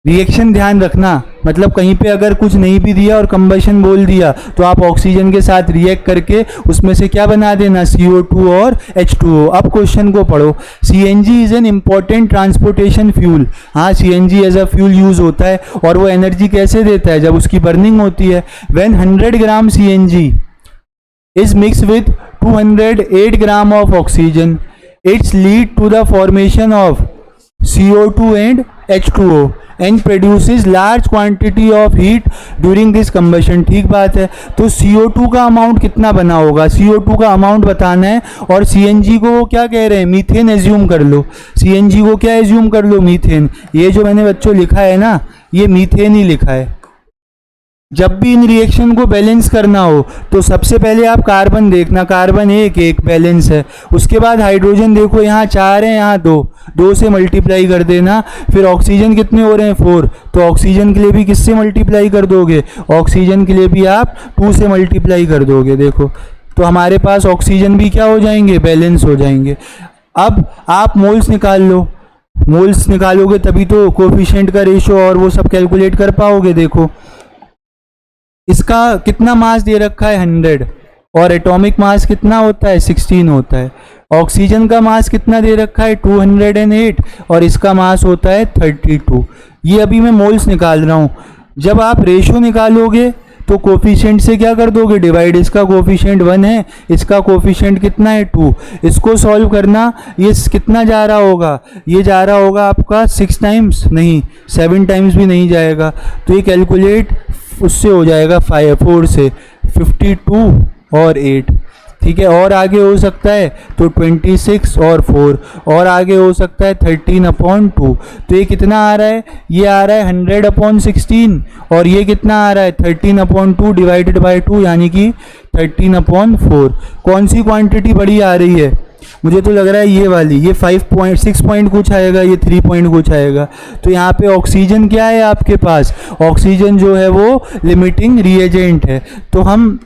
रिएक्शन ध्यान रखना, मतलब कहीं पे अगर कुछ नहीं भी दिया और कंबशन बोल दिया तो आप ऑक्सीजन के साथ रिएक्ट करके उसमें से क्या बना देना, CO2 और H2O। अब क्वेश्चन को पढ़ो। CNG is an important transportation fuel. हाँ, CNG as a fuel use होता है, और वो एनर्जी कैसे देता है, जब उसकी बर्निंग होती है। When 100 gram CNG is mix with 208 gram of oxygen, it's lead to the formation of CO2 and H2O and produces large quantity of heat during this combustion। ठीक बात है, तो CO2 का अमाउंट कितना बना होगा, CO2 का अमाउंट बताना है, और CNG को वो क्या कह रहे हैं, मीथेन एज्यूम कर लो। CNG को क्या एज्यूम कर लो, मीथेन। ये जो मैंने बच्चों लिखा है ना, ये मीथेन ही लिखा है। जब भी इन रिएक्शन को बैलेंस करना हो तो सबसे पहले आप कार्बन देखना, कार्बन एक बैलेंस है, उसके बाद हाइड्रोजन देखो, यहाँ 4 है, यहाँ 2 से मल्टीप्लाई कर देना। फिर ऑक्सीजन कितने हो रहे हैं, 4, तो ऑक्सीजन के लिए भी किससे मल्टीप्लाई कर दोगे, ऑक्सीजन के लिए भी आप 2 से मल्टीप्लाई कर दोगे। देखो तो हमारे पास ऑक्सीजन भी क्या हो जाएंगे, बैलेंस हो जाएंगे। अब आप मोल्स निकाल लो, मोल्स निकालोगे तभी तो कोफिशिएंट का रेशो और वो सब कैलकुलेट कर पाओगे। देखो इसका कितना मास दे रखा है 100, और एटॉमिक मास कितना होता है 16 होता है। ऑक्सीजन का मास कितना दे रखा है 208, और इसका मास होता है 32। ये अभी मैं मोल्स निकाल रहा हूँ। जब आप रेशो निकालोगे तो कोफिशिएंट से क्या कर दोगे, डिवाइड। इसका कोफिशिएंट 1 है, इसका कोफिशिएंट कितना है 2। इसको सॉल्व करना, ये कितना जा रहा होगा, ये जा रहा होगा आपका 6 टाइम्स नहीं, 7 टाइम्स भी नहीं जाएगा, तो ये कैलकुलेट उससे हो जाएगा 4 से 52 और 8। ठीक है, और आगे हो सकता है तो 26 और 4, और आगे हो सकता है 13/2। तो ये कितना आ रहा है, ये आ रहा है 100/16, और ये कितना आ रहा है 13/2 डिवाइडेड बाई 2, यानी कि 13/4। कौन सी क्वांटिटी बड़ी आ रही है, मुझे तो लग रहा है ये वाली, ये 5.6 पॉइंट कुछ आएगा, ये 3 पॉइंट कुछ आएगा। तो यहाँ पे ऑक्सीजन क्या है आपके पास, ऑक्सीजन जो है वो लिमिटिंग रिएजेंट है। तो हम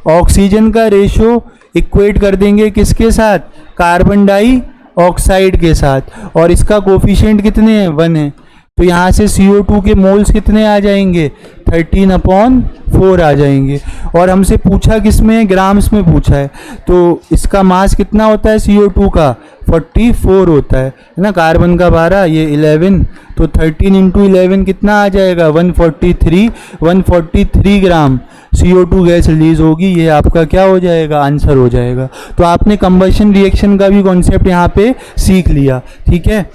ऑक्सीजन का रेशो इक्वेट कर देंगे किसके साथ, कार्बन डाई ऑक्साइड के साथ, और इसका कोफिशिएंट कितने हैं 1 है। तो यहाँ से CO2 के मोल्स कितने आ जाएंगे 13/4 आ जाएंगे। और हमसे पूछा किस में, ग्राम्स में पूछा है, तो इसका मास कितना होता है CO2 का 44 होता है ना, कार्बन का 12, ये 11, तो 13 × 11 कितना आ जाएगा 143 ग्राम CO2 गैस रिलीज होगी। ये आपका क्या हो जाएगा, आंसर हो जाएगा। तो आपने कंबशन रिएक्शन का भी कॉन्सेप्ट यहाँ पे सीख लिया। ठीक है,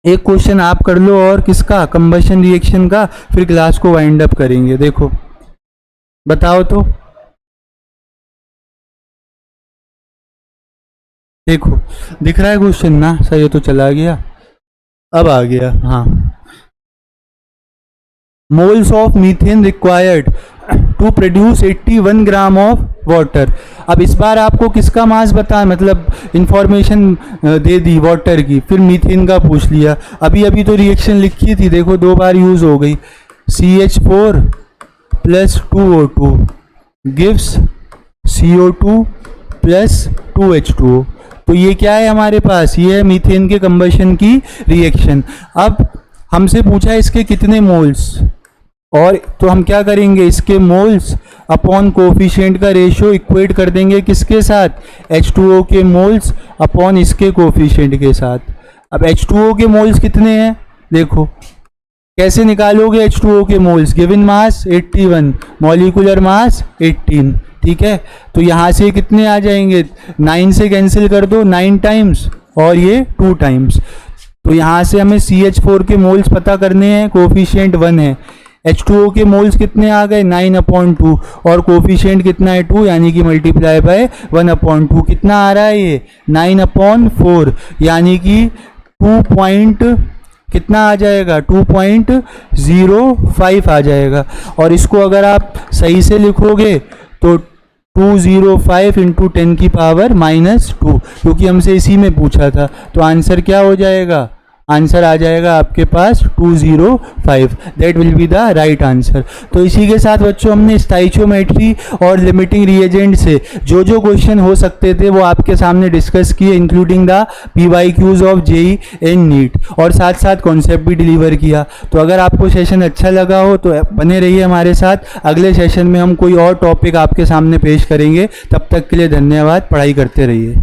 एक क्वेश्चन आप कर लो और किसका, कंबशन रिएक्शन का, फिर क्लास को वाइंड अप करेंगे। देखो बताओ तो, देखो दिख रहा है क्वेश्चन ना, सही है, तो चला गया, अब आ गया। हाँ moles of methane required to produce 81 gram of water. अब इस बार आपको किसका मास बता, मतलब इंफॉर्मेशन दे दी वाटर की, फिर मीथेन का पूछ लिया। अभी अभी तो रिएक्शन लिखी थी, देखो 2 बार यूज हो गई। CH4 plus 2O2 gives CO2 plus 2H2O। तो ये क्या है हमारे पास, ये है मीथेन के कंबशन की रिएक्शन। अब हमसे पूछा है इसके कितने मोल्स, और तो हम क्या करेंगे, इसके मोल्स अपॉन कोफिशिएंट का रेशियो इक्वेट कर देंगे किसके साथ, H2O के मोल्स अपॉन इसके कोफिशिएंट के साथ। अब H2O के मोल्स कितने हैं, देखो कैसे निकालोगे H2O के moles, given mass 81, molecular mass 18, ठीक है। तो यहाँ से कितने आ जाएंगे, 9 से कैंसिल कर दो, 9 टाइम्स और ये 2 टाइम्स। तो यहाँ से हमें CH4 के मोल्स पता करने हैं, कोफिशिएंट 1 है। H2O के मोल्स कितने आ गए, 9/2, और कोफिशिएंट कितना है 2, यानी कि मल्टीप्लाई बाय 1/2। कितना आ रहा है ये 9/4, यानी कि 2 कितना आ जाएगा, 2.05 आ जाएगा। और इसको अगर आप सही से लिखोगे तो 205 इंटू 10 की पावर -2, क्योंकि हमसे इसी में पूछा था। तो आंसर क्या हो जाएगा, आंसर आ जाएगा आपके पास 205, that will be the right answer. तो इसी के साथ बच्चों हमने स्टाइचियोमेट्री और लिमिटिंग रिएजेंट से जो जो क्वेश्चन हो सकते थे वो आपके सामने डिस्कस किए, including the PYQs of JEE and NEET, और साथ साथ कॉन्सेप्ट भी डिलीवर किया। तो अगर आपको सेशन अच्छा लगा हो तो बने रहिए हमारे साथ, अगले सेशन में हम कोई और टॉपिक आपके सामने पेश करेंगे। तब तक के लिए धन्यवाद, पढ़ाई करते रहिए।